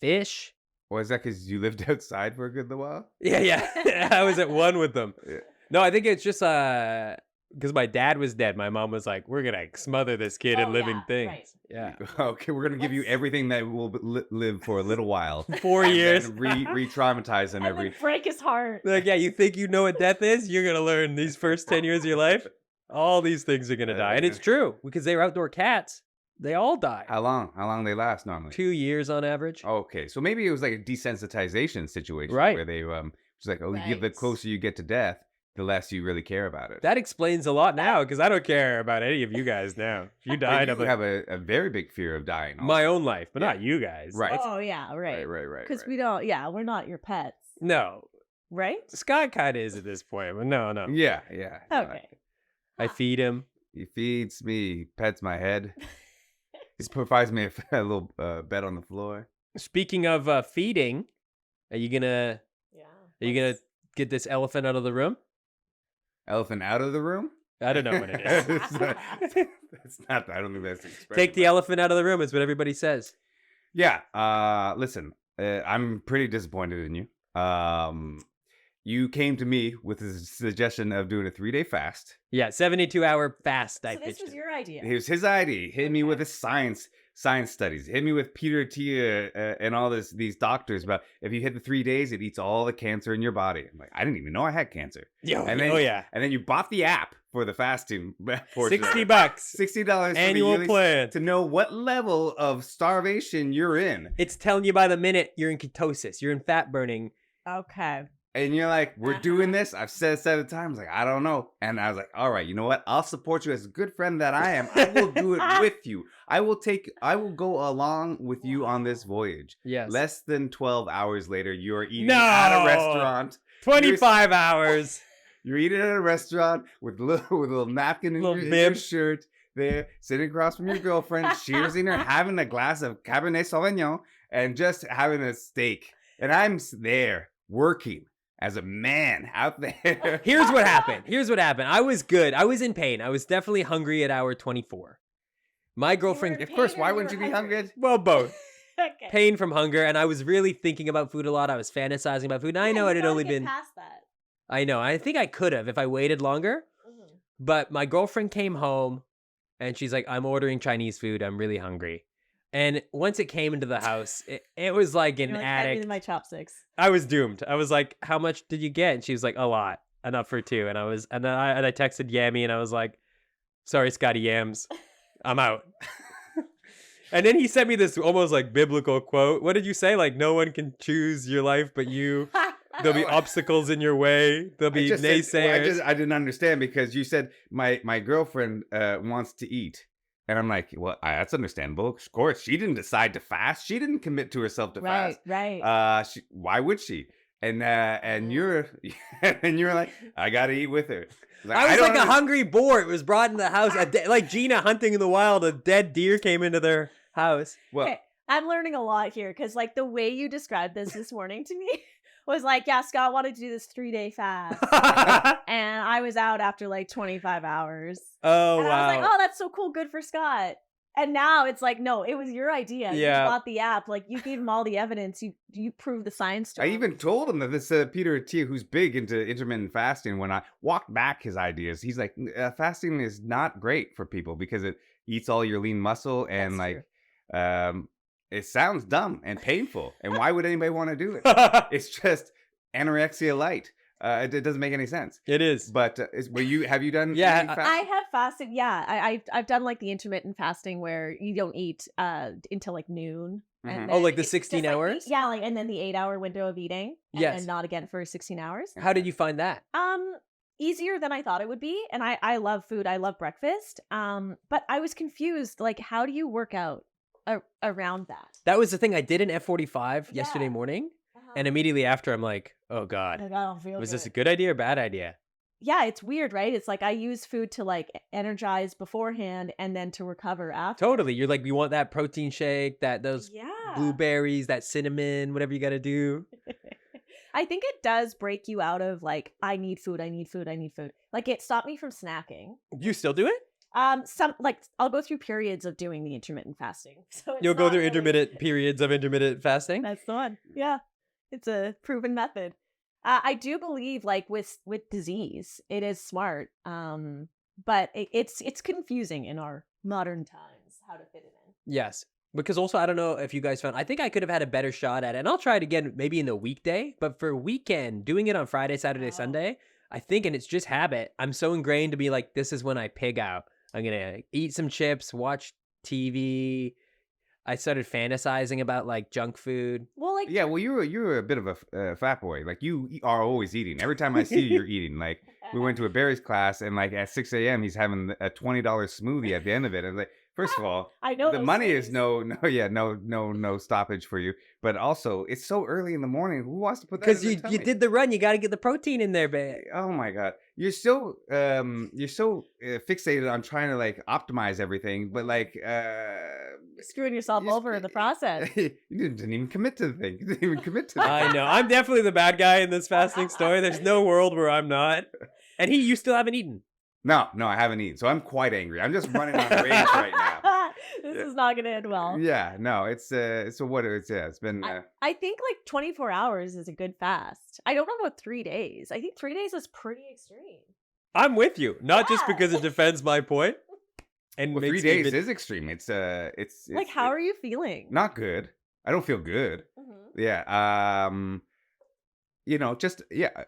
fish. Was that because you lived outside for a good little while? Yeah. I was at one with them. Yeah. No, I think it's just because my dad was dead. My mom was like, "We're gonna smother this kid in Oh, living yeah, things." right. Yeah, Okay, we're gonna give you Let's- everything that will live for a little while. 4 And years. then re-traumatize him And every. then break his heart. Like, yeah, you think you know what death is? You're gonna learn these first 10 years of your life. All these things are gonna die, and it's true because they were outdoor cats. They all die. How long? How long they last normally? 2 years on average. Okay, so maybe it was like a desensitization situation, Right. Where they just like, oh, the Right. closer you get to death, the less you really care about it. That explains a lot now because I don't care about any of you guys now. If you But died, you I'm like, have a very big fear of dying. my also. own life, but Yeah. not you guys. Right. That's- Oh yeah, right. Right. Because right. we don't. Yeah, we're not your pets, No, right? Scott kind of is at this point, but no. Yeah. No, Okay. I feed him. He feeds me, he pets my head. He provides me a little bed on the floor. Speaking of feeding, are you gonna get this elephant out of the room? Elephant out of the room? I don't know what it is. That's not. I don't think that's the expression. Take the elephant out of the room is what everybody says. Yeah. Listen, I'm pretty disappointed in you. You came to me with a suggestion of doing a 3-day fast. Yeah, 72-hour fast. I So this pitched was it. your idea. It was his idea. He hit me with his science studies. Hit me with Peter Attia and all these doctors about if you hit the 3 days, it eats all the cancer in your body. I'm like, I didn't even know I had cancer. And then- oh yeah, And then you bought the app for the fasting portion. $60 bucks $60 annual plan. to know what level of starvation you're in. It's telling you by the minute you're in ketosis. You're in fat burning. Okay. And you're like, we're doing this. I've said it 7 times. Like, I don't know. And I was like, all right, you know what? I'll support you as a good friend that I am. I will do it with you. I will go along with you on this voyage. Yes. Less than 12 hours later, you're eating No! at a restaurant. 25 hours. You're eating at a restaurant with a little napkin in Little your, in your bib. shirt there, sitting across from your girlfriend, cheersing her, having a glass of Cabernet Sauvignon, and just having a steak. And I'm there working as a man out there. Here's what happened. I was good. I was in pain. I was definitely hungry at hour 24. My girlfriend, Of course, why wouldn't you be hungry? well, both. Okay. Pain from hunger, and I was really thinking about food a lot. I was fantasizing about food. And I know it had only been. past that. I know. I think I could have if I waited longer. But my girlfriend came home, and she's like, "I'm ordering Chinese food. I'm really hungry." And once it came into the house, it was like an You're like, addict. "Hand me my chopsticks." I was doomed. I was like, "How much did you get?" And she was like, "A lot, enough for 2." And I texted Yami, and I was like, "Sorry, Scotty Yams, I'm out." And then he sent me this almost like biblical quote. What did you say? Like, no one can choose your life but you. There'll be obstacles in your way. There'll be naysayers. I didn't understand because you said my girlfriend wants to eat. And I'm like, well, that's understandable. Of course, she didn't decide to fast. She didn't commit to herself to fast. Right. Why would she? And you're like, I gotta eat with her. I was like a hungry boar. It was brought in the house. Like Gina hunting in the wild. A dead deer came into their house. Well, Okay, I'm learning a lot here because, like, the way you described this morning to me was like, yeah, Scott wanted to do this 3-day fast, and I was out after like 25 hours. Oh, And wow. I was like, oh, that's so cool, good for Scott. And now it's like, no, it was your idea. Yeah. You bought the app. Like, you gave him all the evidence. You proved the science to I him. even told him that this Peter Attia, who's big into intermittent fasting, when I walked back his ideas, he's like, fasting is not great for people because it eats all your lean muscle and That's it sounds dumb and painful. And why would anybody want to do it? It's just anorexia light. It doesn't make any sense. It is. But have you done? Yeah, any fasting? I have fasted. Yeah, I've done like the intermittent fasting where you don't eat until like noon. Mhm. And Oh, like the it's just, 16 hours? Yeah, like and then the 8-hour window of eating. And Yes. then not again for 16 hours. How did you find that? Easier than I thought it would be, and I love food. I love breakfast. But I was confused. Like, how do you work out around that? That was the thing. I did an F45 yesterday Yeah. morning, and immediately after, I'm like, oh God, Like, I don't feel was this a good. good idea or bad idea? Yeah, it's weird, right? It's like I use food to like energize beforehand and then to recover after. Totally. You're like, you want that protein shake, those Yeah. blueberries, that cinnamon, whatever you got to do. I think it does break you out of like, I need food, I need food, I need food. Like, it stopped me from snacking. You still do it? Some like I'll go through periods of doing the intermittent fasting. So it's You'll go not through really- intermittent periods of intermittent fasting? That's the one. Yeah, it's a proven method. I do believe, like with disease, it is smart. But it's confusing in our modern times how to fit it in. Yes. Because also, I don't know if you guys found, I think I could have had a better shot at it. And I'll try it again maybe in the weekday. But for weekend, doing it on Friday, Saturday, Oh. Sunday, I think, and it's just habit, I'm so ingrained to be like, this is when I pig out. I'm going to eat some chips, watch TV. I started fantasizing about like junk food. Well, like Yeah, well, you're a bit of a fat boy. Like you are always eating. Every time I see you, you're eating. Like we went to a Barry's class, and like at 6 a.m. he's having a $20 smoothie at the end of it. I was like, first of all, I know the those money is things. no stoppage for you. But also, it's so early in the morning. Who wants to put that? Because in you their you tummy? did the run. You got to get the protein in there, babe. Oh my god, you're so fixated on trying to like optimize everything, but like screwing yourself you- over in the process. you didn't even commit to the thing. You didn't even commit to the I thing. know. I'm definitely the bad guy in this fasting story. There's no world where I'm not. And you still haven't eaten. No, I haven't eaten, so I'm quite angry. I'm just running on rage right now. This Yeah. is not going to end well. Yeah, no, it's so what it's it's been I think like 24 hours is a good fast. I don't know about 3 days. I think 3 days is pretty extreme. I'm with you. Not just Yeah. because it defends my point. And well, 3 makes me days even- is extreme. It's Like, how are you feeling? not good. I don't feel good. Mhm. Yeah. Just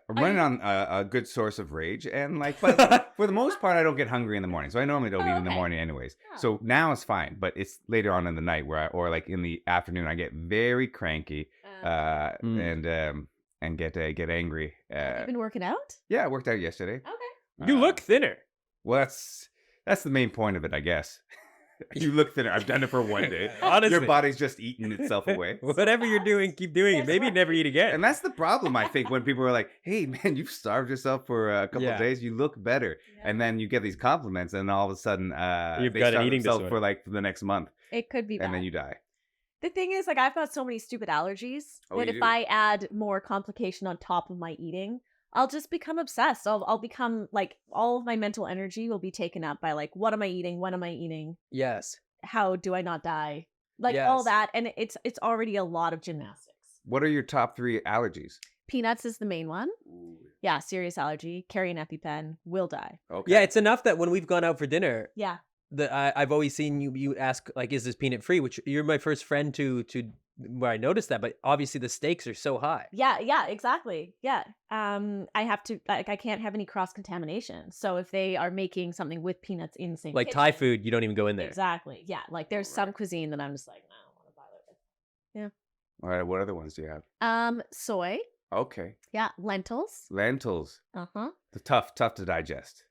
running on a good source of rage and like, but for the most part, I don't get hungry in the morning, so I normally don't Oh, eat in the okay. morning anyways. Yeah. So now it's fine, but it's later on in the night or like in the afternoon, I get very cranky, Mm. and get angry. Have you been working out? Yeah, I worked out yesterday. Okay. You look thinner. Well, that's the main point of it, I guess. You look thinner. I've done it for one day. Honestly. Your body's just eating itself away. Whatever you're doing, keep doing it. Maybe never eat again. And that's the problem, I think, when people are like, hey, man, you've starved yourself for a couple Yeah. of days. You look better. Yeah. And then you get these compliments, and all of a sudden, You've they got an starve eating themselves disorder. for like the next month. It could be bad. And then you die. The thing is, like, I've got so many stupid allergies Oh, that you if do? I add more complication on top of my eating, I'll just become obsessed. I'll become like all of my mental energy will be taken up by like, what am I eating? When am I eating? Yes. How do I not die? Like all Yes. that, and it's already a lot of gymnastics. What are your top 3 allergies? Peanuts is the main one. Yeah, serious allergy. Carry an EpiPen. Will die. Okay. Yeah, it's enough that when we've gone out for dinner, Yeah. I've always seen you ask like, is this peanut free? Which you're my first friend to where I noticed that, but obviously the stakes are so high. Yeah, exactly. Yeah. I have to like I can't have any cross contamination. So if they are making something with peanuts in the same Like Thai kitchen- food, you don't even go in there. Exactly. Yeah. Like there's some cuisine that I'm just like, no, I don't want to bother with. All right. What other ones do you have? Soy. Okay. Yeah. Lentils. Lentils. Uh-huh. The tough to digest.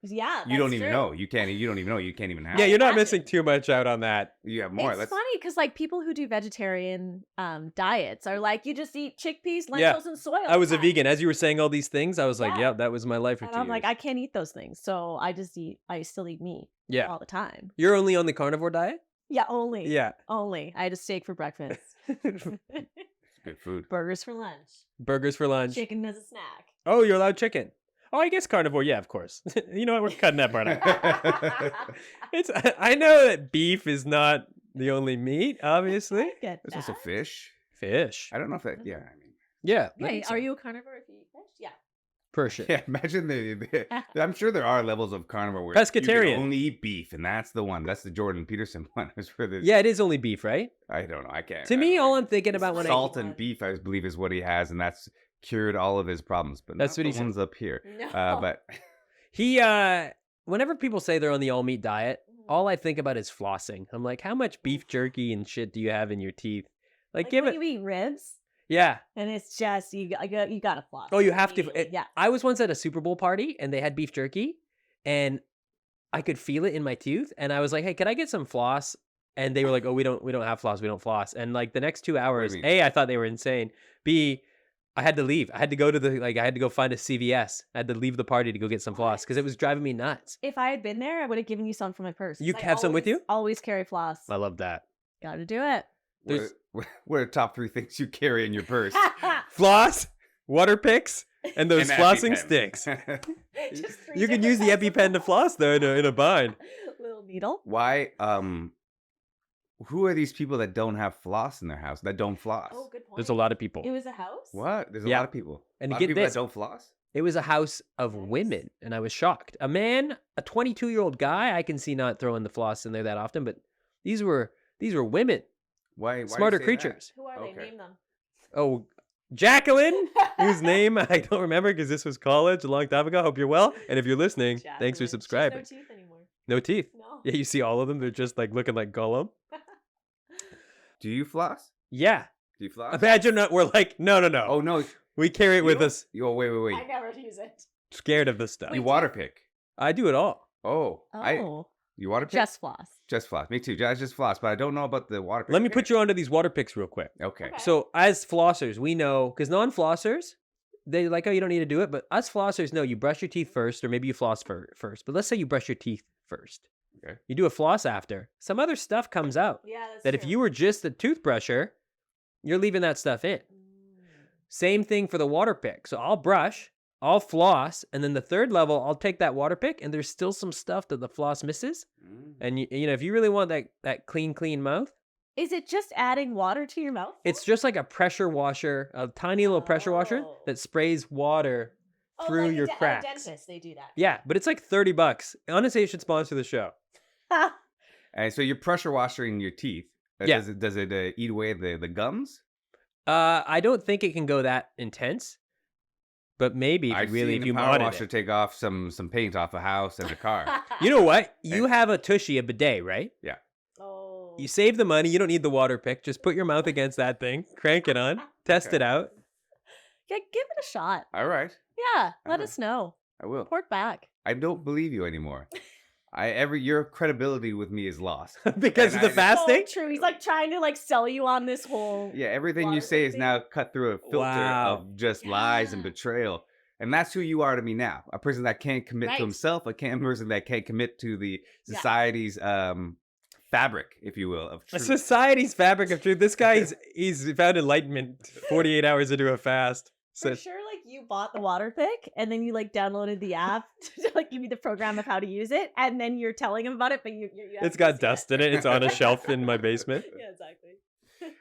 Yeah. You don't that's even true. know. You don't even know. You can't even have. Yeah, it. you're not imagine. missing too much out on that. You have more. It's funny because like people who do vegetarian diets are like, you just eat chickpeas, Yeah. lentils, and soy. all I the was a time. vegan. As you were saying all these things, I was like, Yeah. yeah, that was my life for And 2 I'm years. like, I can't eat those things. So I still eat meat yeah. all the time. You're only on the carnivore diet? Yeah, only. Yeah. Only. I had a steak for breakfast. Good food. Burgers for lunch. Burgers for lunch. Chicken as a snack. Oh, you're allowed chicken. Oh, I guess carnivore. Yeah, of course. You know what? We're cutting that part out. It's. I know that beef is not the only meat. Obviously, I get There's also that. fish. fish. I don't know if that. Yeah. I mean. Yeah. I Wait, think so. are you a carnivore if you eat fish? Yeah. For sure. Yeah. Imagine I'm sure there are levels of carnivore where Pescatarian. you can only eat beef, and that's the one. That's the Jordan Peterson one. It's for the. Yeah, it is only beef, right? I don't know. I can't. To I me, don't all know. I'm thinking about when Salt I and beef, I believe, is what he has, and that's cured all of his problems. But That's not what he the said. ones up here. No. But he whenever people say they're on the all meat diet, all I think about is flossing. I'm like, how much beef jerky and shit do you have in your teeth? Like, give when it. you eat ribs, Yeah. and it's just you gotta floss. Oh, you have to. immediately. Yeah. I was once at a Super Bowl party and they had beef jerky, and I could feel it in my tooth, and I was like, "Hey, could I get some floss?" And they were like, "Oh, we don't have floss. We don't floss." And like the next 2 hours, mean? A, I thought they were insane. B, I had to leave. I had to go to I had to go find a CVS. I had to leave the party to go get some floss because it was driving me nuts. If I had been there, I would have given you some from my purse. You 'cause I have some with you? Always carry floss. I love that. Gotta do it. There's- what are the top 3 things you carry in your purse? Floss, water picks, and those An flossing EpiPen. sticks. Just three You can use the different EpiPen to floss though in a bind. little needle. Why? Who are these people that don't have floss in their house? That don't floss? Oh, good point. There's a lot of people. It was a house. What? There's a Yeah. lot of people. And a lot get of people this. that don't floss. It was a house of Nice. women, and I was shocked. A man, a 22-year-old guy, I can see not throwing the floss in there that often, but these were women, Why? do you smarter say that? creatures. Who are they? Okay. Name them. Oh, Jacqueline, whose name I don't remember because this was college a long time ago. Hope you're well, and if you're listening, thanks Jacqueline. for She has subscribing. No teeth anymore. No teeth. No. Yeah, you see all of them. They're just like looking like Gollum. Do you floss? Yeah. Do you floss? Imagine that we're like, no. Oh no. We carry it you with don't- us. Yo, wait. I never use it. Scared of this stuff. You water pick. I do it all. Oh. Oh, You water pick? just floss. Just floss. Me too. Just floss. But I don't know about the water pick. Let me put you onto these water picks real quick. Okay. Okay. So as flossers, we know because non-flossers, they like, oh, you don't need to do it. But us flossers know you brush your teeth first, or maybe you floss first. But let's say you brush your teeth first. Okay. You do a floss after. Some other stuff comes out Yeah, that's that if you were just a toothbrusher, you're leaving that stuff in. Same thing for the water pick. So I'll brush, I'll floss, and then the third level, I'll take that water pick, and there's still some stuff that the floss misses. Mm. And you know, if you really want that clean mouth, Is it just adding water to your mouth? it's just like a pressure washer, a tiny little pressure washer Oh. that sprays water through like your a cracks. dentist, they do that. Yeah, but it's like $30. Honestly, it should sponsor the show. And so you're pressure washing your teeth. Yeah. Does it eat away the gums? I don't think it can go that intense, but maybe if I've you really seen if you the power modded washer it. take off some paint off a house and a car. You know what? You have a tushy, a bidet, right? Oh. You save the money. You don't need the water pick. Just put your mouth against that thing, crank it on, test Okay. it out. give it a shot. All right, Yeah, let Alright. us know. I will. Report back. I don't believe you anymore. Your credibility with me is lost. Because And of the I- fasting? So true. He's like trying to like sell you on this whole. Yeah, everything you Water say is thing? now cut through a filter Wow. of just lies and Yeah. betrayal. And that's who you are to me now. A person that can't commit Right. to himself, person that can't commit to the Yeah. society's fabric, if you will, of A truth. society's fabric of truth. This guy, he's found enlightenment 48 hours into a fast. For So sure, like you bought the water pick and then you like downloaded the app to like give you the program of how to use it, and then you're telling him about it, but you it's haven't got seen dust in it. It's on a shelf in my basement. Yeah, exactly.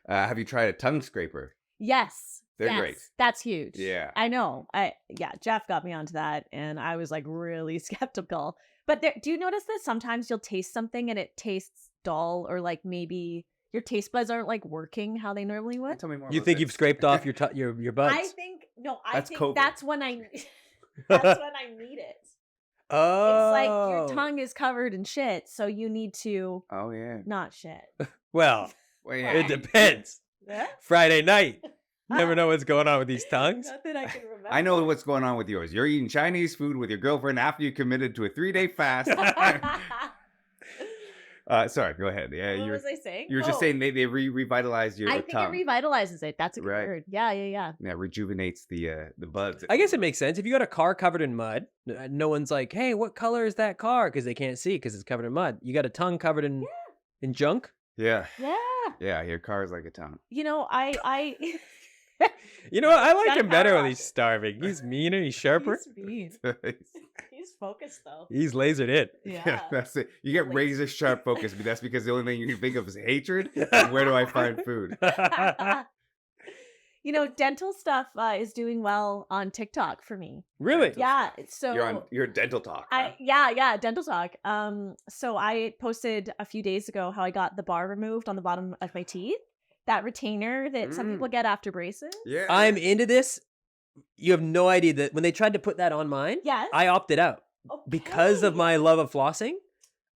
Have you tried a tongue scraper? Yes, They're yes, great. That's huge. Yeah. I know. Jeff got me onto that, and I was like really skeptical. But do you notice that sometimes you'll taste something and it tastes dull, or like maybe your taste buds aren't like working how they normally would? Tell me more. You about think this. you've scraped off your buds? I think That's think COVID. that's when I that's when I need it. Oh. It's like your tongue is covered in shit, so you need to Oh yeah. not shit. Well, Well, yeah. it depends. Yeah? Friday night. Never know what's going on with these tongues. Not that I can remember. I know what's going on with yours. You're eating Chinese food with your girlfriend after you committed to a 3-day fast. Sorry, go ahead. Yeah, What you're was I saying? you were just Oh, saying they revitalize your I think tongue. it revitalizes it. That's a good Right. word. Yeah. Yeah, rejuvenates the buds. I guess it makes sense. If you got a car covered in mud, no one's like, "Hey, what color is that car?" Because they can't see because it's covered in mud. You got a tongue covered in junk. Yeah, Yeah. yeah. Your car is like a tongue. You know, I You know what? I like Got him better when power he's off it. starving. He's meaner. He's sharper. He's mean. He's focused though. He's lasered in. Yeah. That's it. You get Like- razor sharp focus, but that's because the only thing you can think of is hatred. And where do I find food? You know, dental stuff is doing well on TikTok for me. Really? Yeah. So You're dental talk. huh? yeah, dental talk. So I posted a few days ago how I got the bar removed on the bottom of my teeth. That retainer that some Mm. people get after braces. Yeah. I'm into this. You have no idea that when they tried to put that on mine, Yes. I opted out because of Okay. my love of flossing.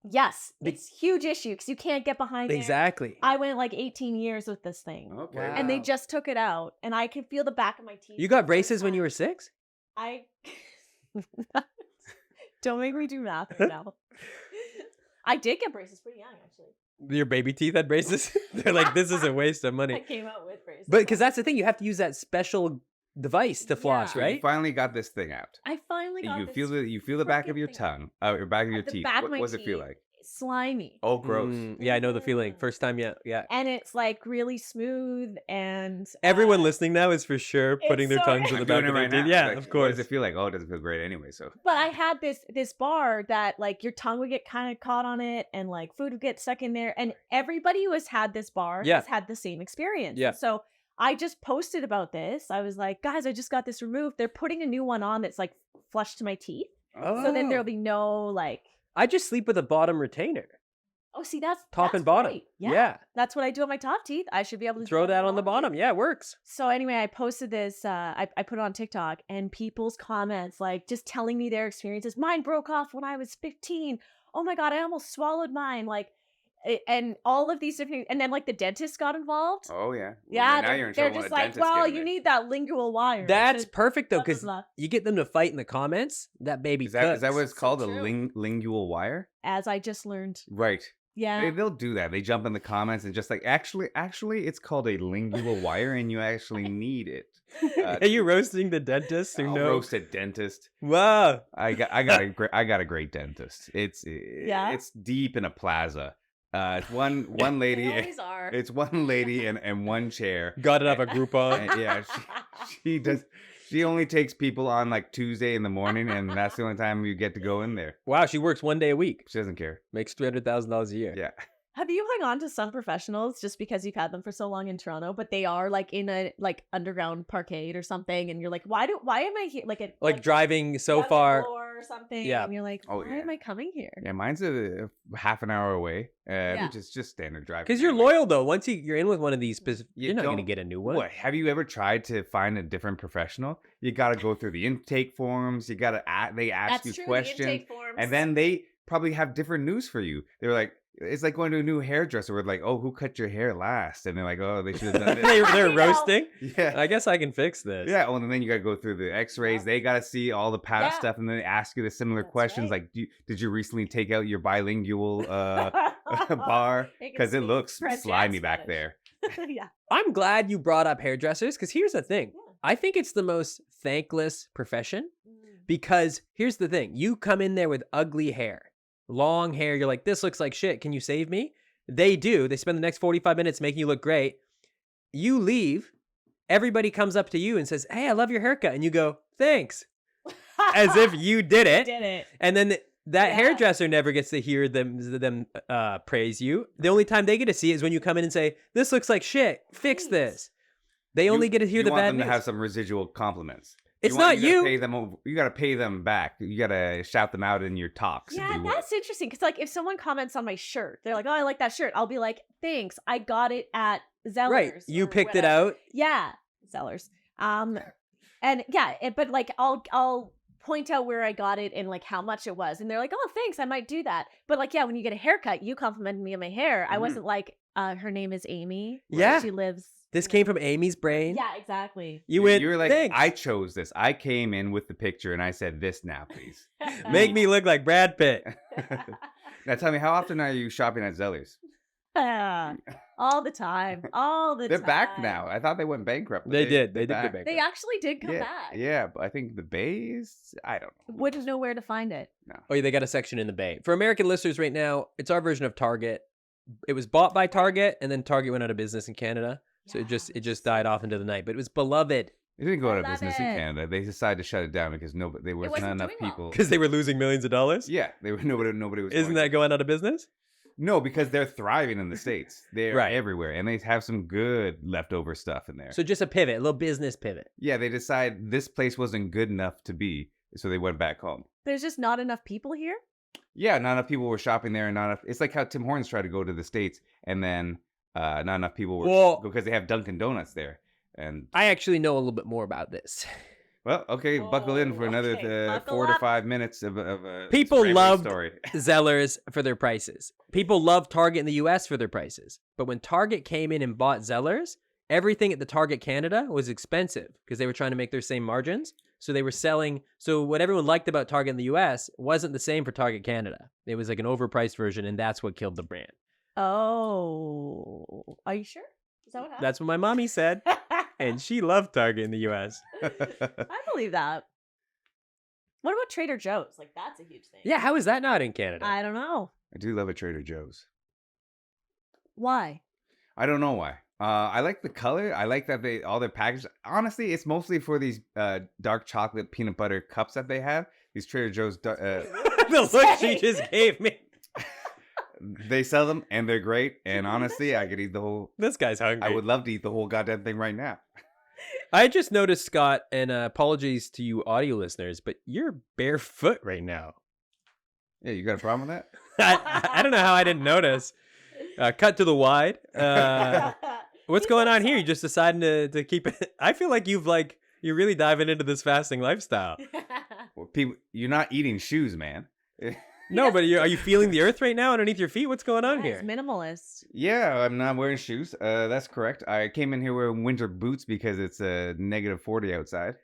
Yes, Be- it's a huge issue because you can't get behind it. Exactly. I went like 18 years with this thing, Okay. Wow. and they just took it out, and I could feel the back of my teeth. You for the got first braces when you time. were 6? I don't make me do math right now. I did get braces pretty young, actually. Your baby teeth had braces? They're like, this is a waste of I money. came out with braces. But because that's the thing, you have to use that special device to floss, Yeah. So you right? finally got this thing out. I finally got You this feel the back of frickin' your thing. tongue, or back of your The teeth. back of What my does it feel teeth. like? slimy. Oh, gross. Yeah, I know the feeling. Mhm. First time, yeah. And it's like really smooth and Everyone uh, listening now is for sure putting their so tongues in I'm the doing back it of their right teeth. now. Yeah, Like, of What course. does it feel like? Oh, it doesn't feel great anyway. So But I had this bar that like your tongue would get kind of caught on it and like food would get stuck in there. And everybody who has had this bar Yeah. has had the same experience. Yeah. So I just posted about this. I was like, guys, I just got this removed. They're putting a new one on that's like flush to my teeth. So then there'll be no like, I just sleep with a bottom retainer, oh, see, that's top that's and bottom. great. Yeah. That's what I do on my top teeth. I should be able to Throw do that on the bottom teeth. bottom. Yeah, it works. So anyway, I posted this. I put it on TikTok, and people's comments like just telling me their experiences. Mine broke off when I was 15. Oh my god, I almost swallowed mine. Like, and all of these different. And then like the dentist got involved. oh yeah, Well, Yeah, now you're in they're trouble when just a like, dentist well, getting you it. need that lingual wire. That's to perfect though, blah, blah, because blah." you get them to fight in the comments. That baby Is that cooks. what it's So called? true. A lingual wire? As I just learned. Right. Yeah. They'll do that. They jump in the comments and just like, actually, it's called a lingual wire, and you actually need it. Are you roasting the dentist who I'll knows? roast a dentist. Wow. I got a great dentist. It's deep in a plaza. It's one They lady. always are. It's one lady and one chair. Got to have a Groupon. And, yeah, she does. She only takes people on like Tuesday in the morning, and that's the only time you get to go in there. Wow, she works 1 day a week. She doesn't care. Makes $300,000 a year. Yeah. Have you hung on to some professionals just because you've had them for so long in Toronto, but they are like in a like underground parkade or something, and you're like, why am I here? Like driving so seventh far. floor or something. Yeah. And you're like, Oh, why yeah. am I coming here? Yeah, mine's a half an hour away, Yeah. which is just standard driving. Because you're anyway. loyal though. Once you're in with one of these, You you're not going to don't- get a new one. What? Have you ever tried to find a different professional? You got to go through the intake forms. You got to they ask That's you true. questions, The intake forms. and then they probably have different news for you. They're like, It's like going to a new hairdresser where like, oh, who cut your hair last? And they're like, oh, they should have done They're this. roasting. Yeah. I guess I can fix this. Yeah, well, and then you got to go through the X-rays. They got to see all the past Yeah. stuff, and then they ask you the similar That's questions right. like, did you recently take out your bilingual bar? Make Because it speak looks French and slimy back Spanish. there. Yeah. I'm glad you brought up hairdressers because here's the thing. Yeah. I think it's the most thankless profession Mm. because here's the thing. You come in there with ugly hair, long hair. You're like, this looks like shit. Can you save me? They do. They spend the next 45 minutes making you look great. You leave. Everybody comes up to you and says, hey, I love your haircut. And you go, thanks. As if you did it. Did it. And then that Yeah. hairdresser never gets to hear them praise you. The only time they get to see it is when you come in and say, this looks like shit. Fix Please. this. They only get to hear you the want bad them news. to have some residual compliments. It's want- not you. gotta pay them, you got to pay them back. You got to shout them out in your talks. Yeah, if you will. that's interesting. Because like, if someone comments on my shirt, they're like, "Oh, I like that shirt." I'll be like, "Thanks, I got it at Zellers." Right. You or picked it whatever." out. Yeah, Zellers. And yeah, but like, I'll point out where I got it and like how much it was, and they're like, "Oh, thanks, I might do that." But like, yeah, when you get a haircut, you complimented me on my hair. I Mhm. wasn't like, "Her name is Amy." Yeah. she lives. This came from Amy's brain. Yeah, exactly. You went, You were like, thanks. I chose this. I came in with the picture and I said, this now, please. Make me look like Brad Pitt. Now tell me, how often are you shopping at Zellers? all the time, all the They're time. back now. I thought they went bankrupt. but They did. they're They did get back. back. They actually did come yeah, back. Yeah, but I think the Bay is, I don't know. Wouldn't know where to find it. Oh, yeah, they got a section in the Bay. For American listeners right now, it's our version of Target. It was bought by Target, and then Target went out of business in Canada. So it just died off into the night. But it was beloved It didn't go I out of love business in it. Canada. They decided to shut it down because there was not wasn't enough doing well. people. because they were losing millions of dollars. Yeah, they were nobody was. Isn't going that going out of business? No, because they're thriving in the States. They're Right. everywhere, and they have some good leftover stuff in there. So just a pivot, a little business pivot. Yeah, they decide this place wasn't good enough to be, so they went back home. There's just not enough people here. Yeah, not enough people were shopping there, and not enough. It's like how Tim Hortons tried to go to the States, and then not enough people were Well- because they have Dunkin' Donuts there. And I actually know a little bit more about this. well, okay, buckle in for Oh, another okay, buckle 4 to up. 5 minutes of a People scrambling loved story. Zellers for their prices. People love Target in the US for their prices. But when Target came in and bought Zellers, everything at the Target Canada was expensive because they were trying to make their same margins. So they were selling. So what everyone liked about Target in the US wasn't the same for Target Canada. It was like an overpriced version, and that's what killed the brand. Oh, are you sure? Is that what happened? That's what my mommy said. And she loved Target in the US. I believe that. What about Trader Joe's? Like, that's a huge thing. Yeah, how is that not in Canada? I don't know I do love a Trader Joe's. why. I don't know why. I like the color. I like that all their packages. Honestly, it's mostly for these dark chocolate peanut butter cups that they have. These Trader Joe's. The look she just gave me. They sell them and they're great. And honestly, I could eat the whole. This guy's hungry. I would love to eat the whole goddamn thing right now. I just noticed, Scott, and apologies to you audio listeners, but you're barefoot right now. Yeah, you got a problem with that? I don't know how I didn't notice. Cut to the wide. What's going on here? You just deciding to keep it? I feel like you're really diving into this fasting lifestyle. Well, people, you're not eating shoes, man. No, but are you feeling the earth right now underneath your feet? What's going on He's here? minimalist. Yeah, I'm not wearing shoes. That's correct. I came in here wearing winter boots because it's negative 40 outside.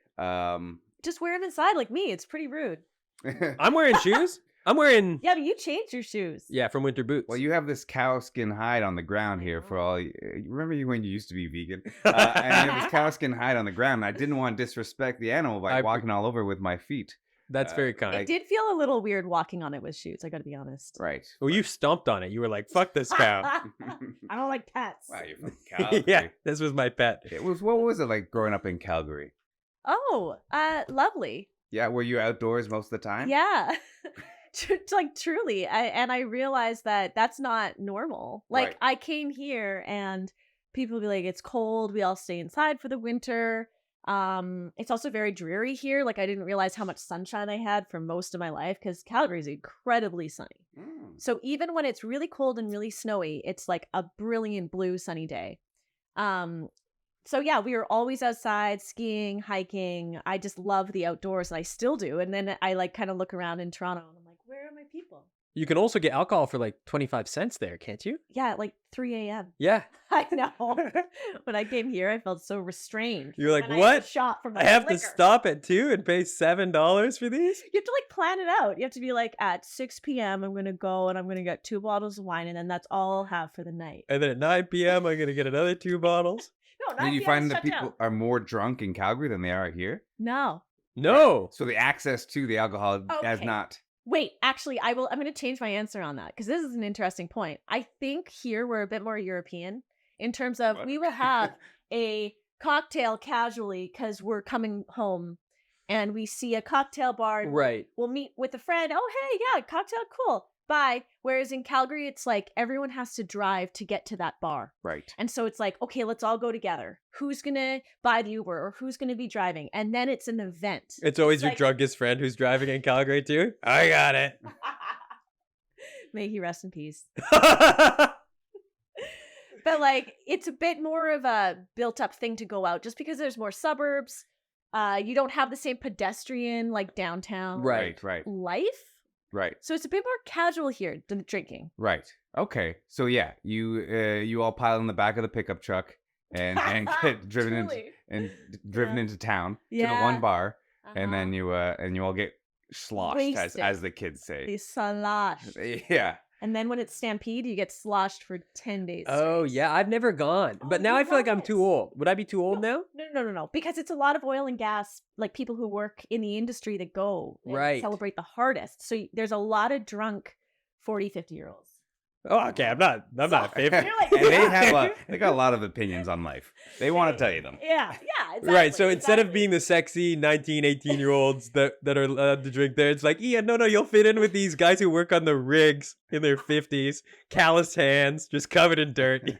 Just wear them inside like me. It's pretty rude. I'm wearing shoes. I'm wearing Yeah, but you changed your shoes. from winter boots. Well, you have this cow skin hide on the ground here for all. You remember when you used to be vegan? And you have this cow skin hide on the ground. And I didn't want to disrespect the animal by I- walking all over with my feet. That's very kind. It did feel a little weird walking on it with shoes. I got to be honest. Right. Well, you stomped on it. You were like, "Fuck this cow." I don't like pets. Wow, you're from Calgary. Yeah, this was my pet. It was. What was it like growing up in Calgary? Oh, lovely. Yeah, were you outdoors most of the time? Yeah. Like truly. I realized that that's not normal. Like Right. I came here and people would be like, it's cold. We all stay inside for the winter. It's also very dreary here. Like I didn't realize how much sunshine I had for most of my life because Calgary is incredibly sunny. Mm. So even when it's really cold and really snowy, it's like a brilliant blue sunny day. So yeah, we were always outside skiing, hiking. I just love the outdoors and I still do. And then I like kind of look around in Toronto and I'm like, where are my people? You can also get alcohol for like 25 cents there, can't you? Yeah, at like 3 a.m. Yeah. I know. When I came here, I felt so restrained. You're like, when I had to what? shop from I have to liquor. stop at 2 and pay $7 for these? You have to like plan it out. You have to be like, at 6 p.m. I'm gonna go and I'm gonna get 2 bottles of wine, and then that's all I'll have for the night. And then at 9 p.m., I'm going to get another 2 bottles? No, Did 9 you p.m. find is that shut people down. are more drunk in Calgary than they are here? No. No. So the access to the alcohol has Okay. not. Wait, actually, I'm going to change my answer on that because this is an interesting point. I think here we're a bit more European in terms of What? we will have a cocktail casually because we're coming home and we see a cocktail bar. And Right. We'll meet with a friend. Oh, hey, yeah, cocktail, cool. Bye. Whereas in Calgary, it's like everyone has to drive to get to that bar. Right. And so it's like, okay, let's all go together. Who's going to buy the Uber or who's going to be driving? And then it's an event. It's always your like- drunkest friend who's driving in Calgary, too? I got it. May he rest in peace. But like it's a bit more of a built up thing to go out just because there's more suburbs. You don't have the same pedestrian like downtown Right. Right. life. Right. So it's a bit more casual here than drinking. Right. Okay. So yeah, you all pile in the back of the pickup truck and get driven into Truly. driven Yeah. into town to the Yeah. one bar, and Uh-huh. then you all get sloshed Wasted. as the kids say. They slosh. Yeah. And then when it's Stampede, you get sloshed for 10 days. Oh, straight. yeah. I've never gone. Oh, But now you I feel like I'm too haven't? old. Would I be too old now? No. Because it's a lot of oil and gas, like people who work in the industry that go and Right. celebrate the hardest. So there's a lot of drunk 40, 50-year-olds. Oh, okay. I'm not So- 50. You're like- And they got a lot of opinions on life. They want to tell you them. Yeah, exactly. Right, so instead of exactly. being the sexy 19, 18-year-olds that are allowed to drink there, it's like, yeah, no, you'll fit in with these guys who work on the rigs in their 50s, calloused hands, just covered in dirt.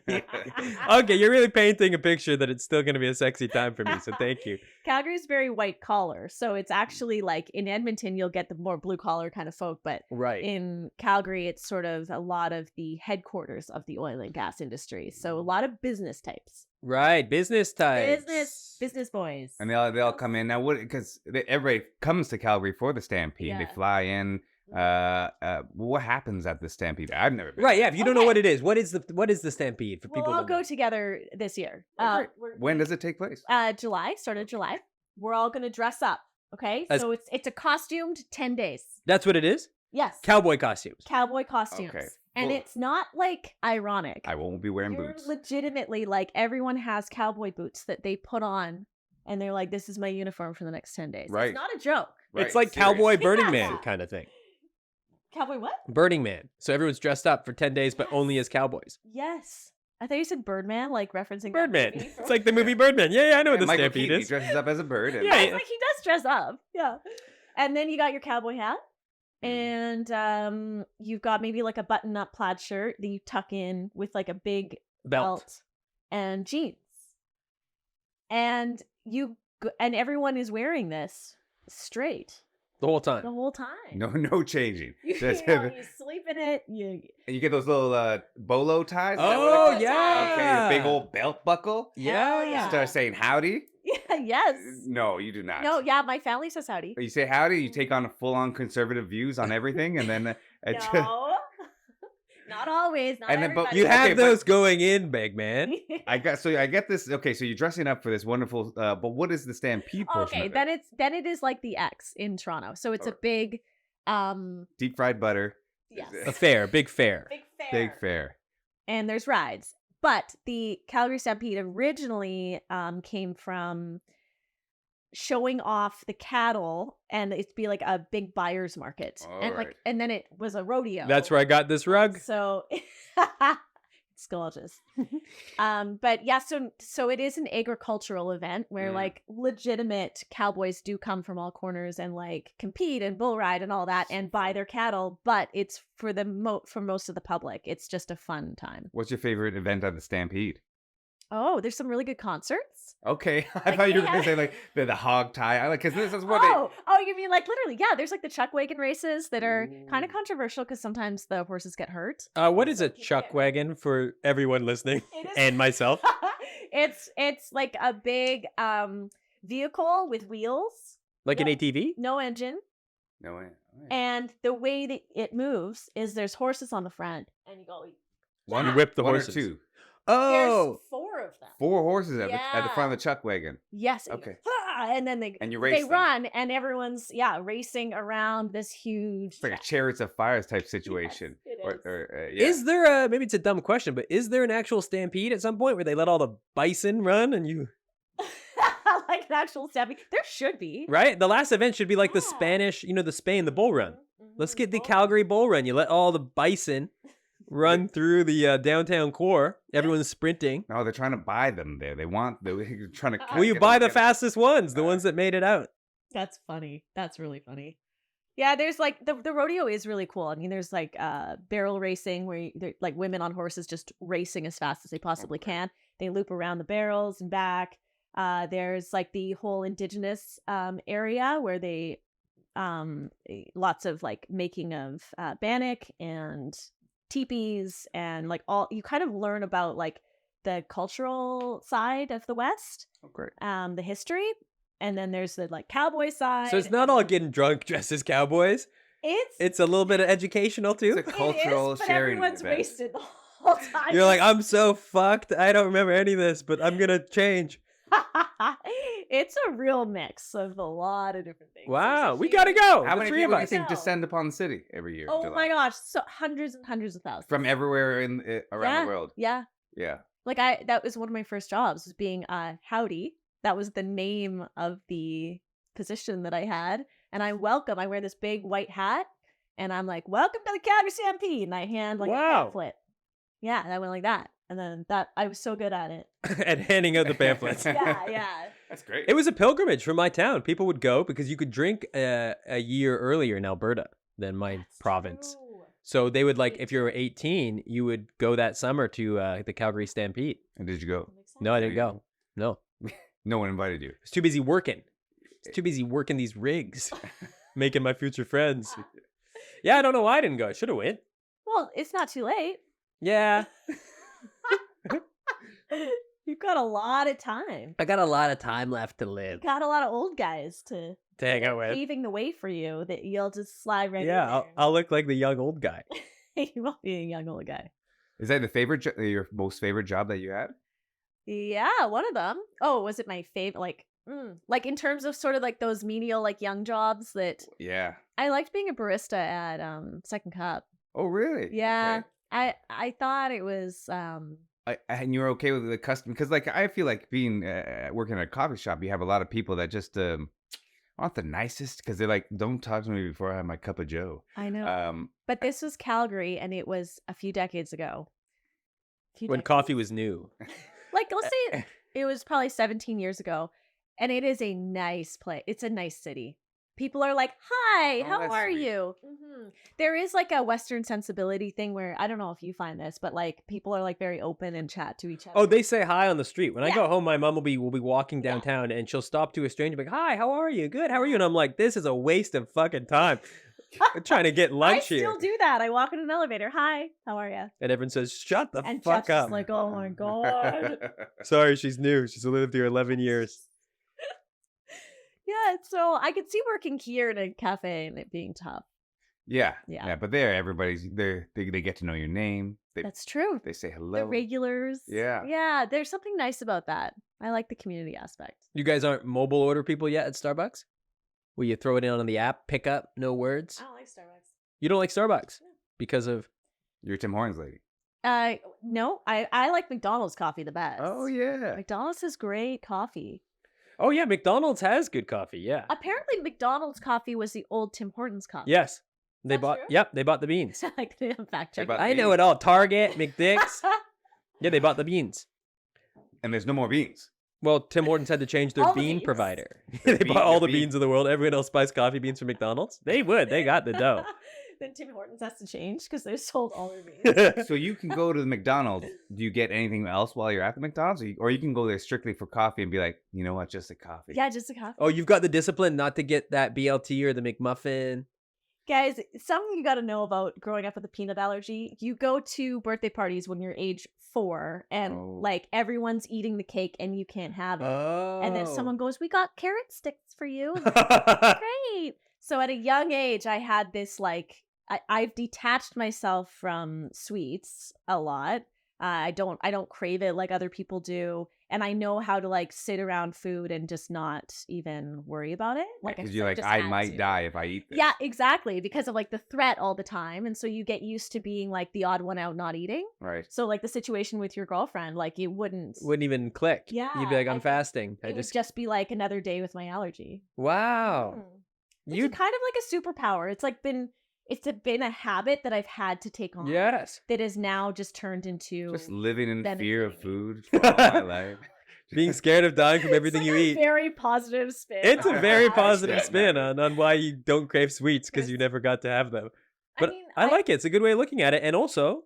Okay, you're really painting a picture that it's still going to be a sexy time for me, so thank you. Calgary's very white collar, so it's actually like in Edmonton you'll get the more blue collar kind of folk, but Right. in Calgary it's sort of a lot of the headquarters of the oil and gas industry. So a lot of business types. Right, business types. Business boys. And they all come in now. What? Because everybody comes to Calgary for the Stampede. Yeah. They fly in. What happens at the Stampede? I've never been. Right, yeah, if you don't know Okay. what it is, what is the Stampede for We'll people all that go know? together this year. When does it take place? July, start of July. We're all gonna dress up. Okay, As- so it's a costumed 10 days. That's what it is? Yes, Cowboy costumes. cowboy costumes. Okay. And Well- it's not like ironic. I won't be wearing You're boots. legitimately like everyone has cowboy boots that they put on, and they're like, "This is my uniform for the next 10 days." Right. It's not a joke. It's Right, like serious. Cowboy Burning Yeah. Man kind of thing. Cowboy what? Burning Man. So everyone's dressed up for 10 days, but only as cowboys. Yes. I thought you said Birdman, like referencing that Birdman. movie from- It's like the movie Birdman. Yeah, I know what the Michael Stampede Keaton, he is. dresses up as a bird. And Yeah, It's like he does dress up. Yeah. And then you got your cowboy hat. Mm-hmm. And you've got maybe like a button-up plaid shirt that you tuck in with like a big Belt. and jeans. And and everyone is wearing this straight The whole the time. whole time. no changing. You, Just- you sleep in it. you get those little bolo ties. Is that what Oh, it's called? yeah. Okay, your big old belt buckle. Hell yeah. Start saying howdy. Yeah, yes. No, you do not. No, yeah, my family says howdy. You say howdy. You take on a full-on conservative views on everything, and then No. Not always. Not And then- but everybody. You Okay, have but- those going in, big man. I get this. Okay, so you're dressing up for this wonderful. But what is the Stampede portion? Okay, of it? then it is like the X in Toronto. So it's a Alright. big Deep fried butter. yes. A fair, big fair. Big fair. Big fair. And there's rides. But the Calgary Stampede originally came from showing off the cattle, and it'd be like a big buyer's market. And Alright. and then it was a rodeo. That's where I got this rug. So it's gorgeous. But yeah, so it is an agricultural event where Mm. like legitimate cowboys do come from all corners and like compete and bull ride and all that and buy their cattle, but it's for for most of the public. It's just a fun time. What's your favorite event at the Stampede? Oh, there's some really good concerts. Okay, I Like, thought you were they gonna have- say like the hog tie. I like because this is what Oh, you mean like literally? Yeah, there's like the chuck wagon races that are kind of Ooh. controversial because sometimes the horses get hurt. What is So a people chuck get- wagon for everyone listening It is- and myself? It's like a big vehicle with wheels, Like an Yeah. ATV? no engine. No way. And the way that it moves is there's horses on the front, and you go. One, You whip the one horses. or two. Oh, There's 4 of them. 4 horses at the front Yeah. of the chuck wagon. Yes. and you Okay. go, "Ah," and then And you they race them. run, and everyone's racing around this huge. It's like a Chariots of Fires type situation. it is. Yeah. is there a, maybe it's a dumb question, but is there an actual stampede at some point where they let all the bison run and you, like an actual stampede. There should be. right? The last event should be like the Yeah. Spanish, the Spain, the bull run. Mhm, Let's mhm, get the bull- Calgary bull run. You let all the bison run through the downtown core. Everyone's sprinting. No, they're trying to buy them there. They're trying to. Will you get buy them the together. fastest ones, the ones that made it out? That's funny. That's really funny. Yeah, there's like the rodeo is really cool. I mean, there's like barrel racing where like women on horses just racing as fast as they possibly can. They loop around the barrels and back. There's like the whole indigenous area where they lots of like making of bannock and teepees and like all you kind of learn about like the cultural side of the West, Oh, great. the history, and then there's the like cowboy side. So it's not all getting drunk dressed as cowboys. It's It's a little bit of educational too. It's a cultural but sharing everyone's event. wasted the whole time. You're like, I'm so fucked. I don't remember any of this, but I'm gonna change. It's a real mix of a lot of different things. Wow, There's a we gotta huge- go. How The many three people of do you us. think No. descend upon the city every year? in Oh July? my gosh, so hundreds and hundreds of thousands. From everywhere around Yeah, the world. Yeah. Yeah. Like that was one of my first jobs, was being Howdy. That was the name of the position that I had. And I wear this big white hat, and I'm like, welcome to the Calgary Stampede. And I hand like Wow. a pamphlet. Yeah, and I went like that. And then I was so good at it. And handing out the pamphlets. Yeah. That's great. It was a pilgrimage from my town. People would go because you could drink a year earlier in Alberta than my That's province. true. So they would like, if you were 18, you would go that summer to the Calgary Stampede. And did you go? That makes No, I sense. didn't go. No, No one invited you. I was too busy working. I was too busy working these rigs, making my future friends. Yeah, I don't know why I didn't go. I should have went. Well, it's not too late. Yeah, You've got a lot of time. I got a lot of time left to live. You've got a lot of old guys to To hang out with. paving the way for you that you'll just slide right Yeah, in I'll, there. I'll look like the young old guy. You won't be a young old guy. Is that your most favorite job that you had? Yeah, one of them. Oh, was it my favorite? Like in terms of sort of like those menial, like young jobs that Yeah. I liked being a barista at Second Cup. Oh, really? Yeah, Okay. I thought it was And you're okay with the custom because, like, I feel like being working at a coffee shop, you have a lot of people that just aren't the nicest because they're like, "Don't talk to me before I have my cup of Joe." I know, but this was Calgary, and it was a few decades ago. When coffee was new. Like, let's say it was probably 17 years ago, and it is a nice place. It's a nice city. People are like, "Hi, Oh, how that's are sweet. you?" There is like a Western sensibility thing where I don't know if you find this, but like people are like very open and chat to each other. Oh, they say hi on the street. When I Yeah. go home, my mom will be walking Yeah. downtown and she'll stop to a stranger and be like, "Hi, how are you? Good. How are you?" And I'm like, "This is a waste of fucking time. I'm trying to get I lunch still here." do that. I walk in an elevator. Hi, how are you? And everyone says, "Shut the And fuck Jeff's up." just like, "Oh my god." Sorry, she's new. She's lived here 11 years. Yeah, so I could see working here in a cafe and it being tough. Yeah. Yeah. But there, everybody's there. They get to know your name. That's true. They say The hello. regulars. Yeah. Yeah, there's something nice about that. I like the community aspect. You guys aren't mobile order people yet at Starbucks? Will you throw it in on the app, pick up, no words? don't like Starbucks. You don't like Starbucks because of You're a Tim Hortons lady. No, I like McDonald's coffee the best. Oh yeah. McDonald's has great coffee. Oh yeah, McDonald's has good coffee. Yeah. Apparently, McDonald's coffee was the old Tim Hortons coffee. Yes. They That's bought true? Yep, they bought the beans. Like they have fact check. bought- I know it all. Target, McDick's. Yeah, they bought the beans. And there's no more beans. Well, Tim Hortons had to change their All the bean beans. provider. They bean- bought all the the bean. beans of the world. Everyone else buys coffee beans from McDonald's. They would. They got the dough. Then Tim Hortons has to change because they sold all their beans. So you can go to the McDonald's. Do you get anything else while you're at the McDonald's, or you can go there strictly for coffee and be like, you know what, just a coffee. Yeah, just a coffee. Oh, you've got the discipline not to get that BLT or the McMuffin. Guys, something you got to know about growing up with a peanut allergy. You go to birthday parties when you're age 4 and Oh. like everyone's eating the cake and you can't have it. Oh. And then someone goes, "We got carrot sticks for you." And great. So at a young age, I had this like I've detached myself from sweets a lot. I don't crave it like other people do, and I know how to like sit around food and just not even worry about it. Like Because said, you're like, just I had might to. die if I eat this. Yeah, exactly, because of like the threat all the time, and so you get used to being like the odd one out not eating. Right. So like the situation with your girlfriend, like it wouldn't. Wouldn't even click. Yeah, You'd be like, I I'm think fasting. I It would just just be like another day with my allergy. wow. It's You kind of like a superpower. It's been a habit that I've had to take on. yes. That is now just turned into Just living in fear of benefiting me. food for all my life. Being scared of dying from everything It's you like a eat. very positive spin. It's a on very allergy. positive Yeah, spin no. on why you don't crave sweets because you never got to have them. But mean, I like it. It's a good way of looking at it. And also,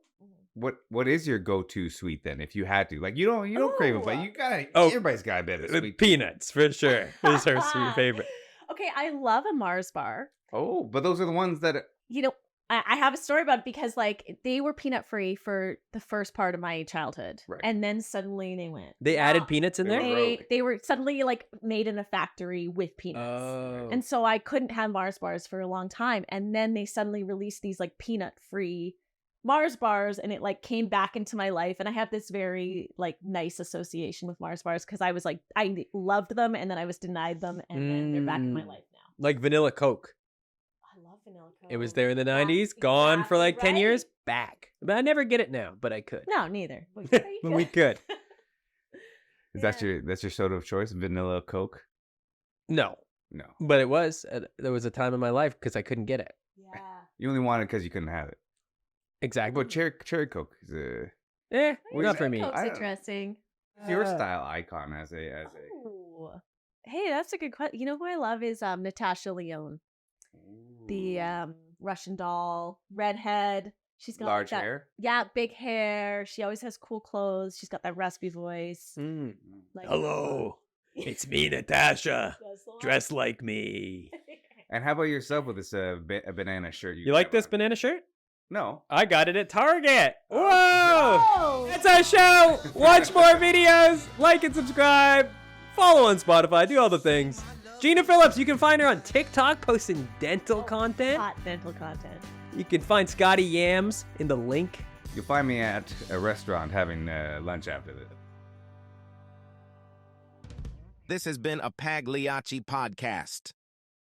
What is your go-to sweet then? If you had to, like, you don't crave it, but you gotta. Oh. Everybody's got a bit of sweet. peanuts for sure is her sweet favorite. Okay, I love a Mars bar. Oh, but those are the ones that. You know, I have a story about it because like they were peanut free for the first part of my childhood, Right. and then suddenly they went. They added peanuts in They there? were- They were suddenly like made in a factory with peanuts. Oh. And so I couldn't have Mars bars for a long time. And then they suddenly released these like peanut free Mars bars and it like came back into my life. And I have this very like nice association with Mars bars because I was like, I loved them and then I was denied them and then they're back in my Mm. life now. Like vanilla Coke. I love vanilla Coke. It was there in the Yeah, 90s, gone for exactly like 10 years, right. back. But I never get it now, but I could. No, neither. But we could. Is that your soda of choice? Vanilla Coke? No, No, but it was. There was a time in my life because I couldn't get it. Yeah. you only wanted because you couldn't have it. Exactly. But cherry Coke is Not for me. Coke's I don't- interesting. your style icon as a. Ooh. Hey, that's a good question. You know who I love is Natasha Lyonne, the Russian doll, redhead. She's got large that, hair. Yeah, big hair. She always has cool clothes. She's got that raspy voice. Mm. Like, Hello, it's me, Natasha. That's the one. Dress like me. And how about yourself with this a banana shirt? You like have this on? banana shirt? No. I got it at Target. Whoa! Oh! That's our show. Watch more videos. Like and subscribe. Follow on Spotify. Do all the things. Gina Phillips, you can find her on TikTok posting dental content. Hot dental content. You can find Scotty Yams in the link. You'll find me at a restaurant having lunch after this. This has been a Pagliacci podcast.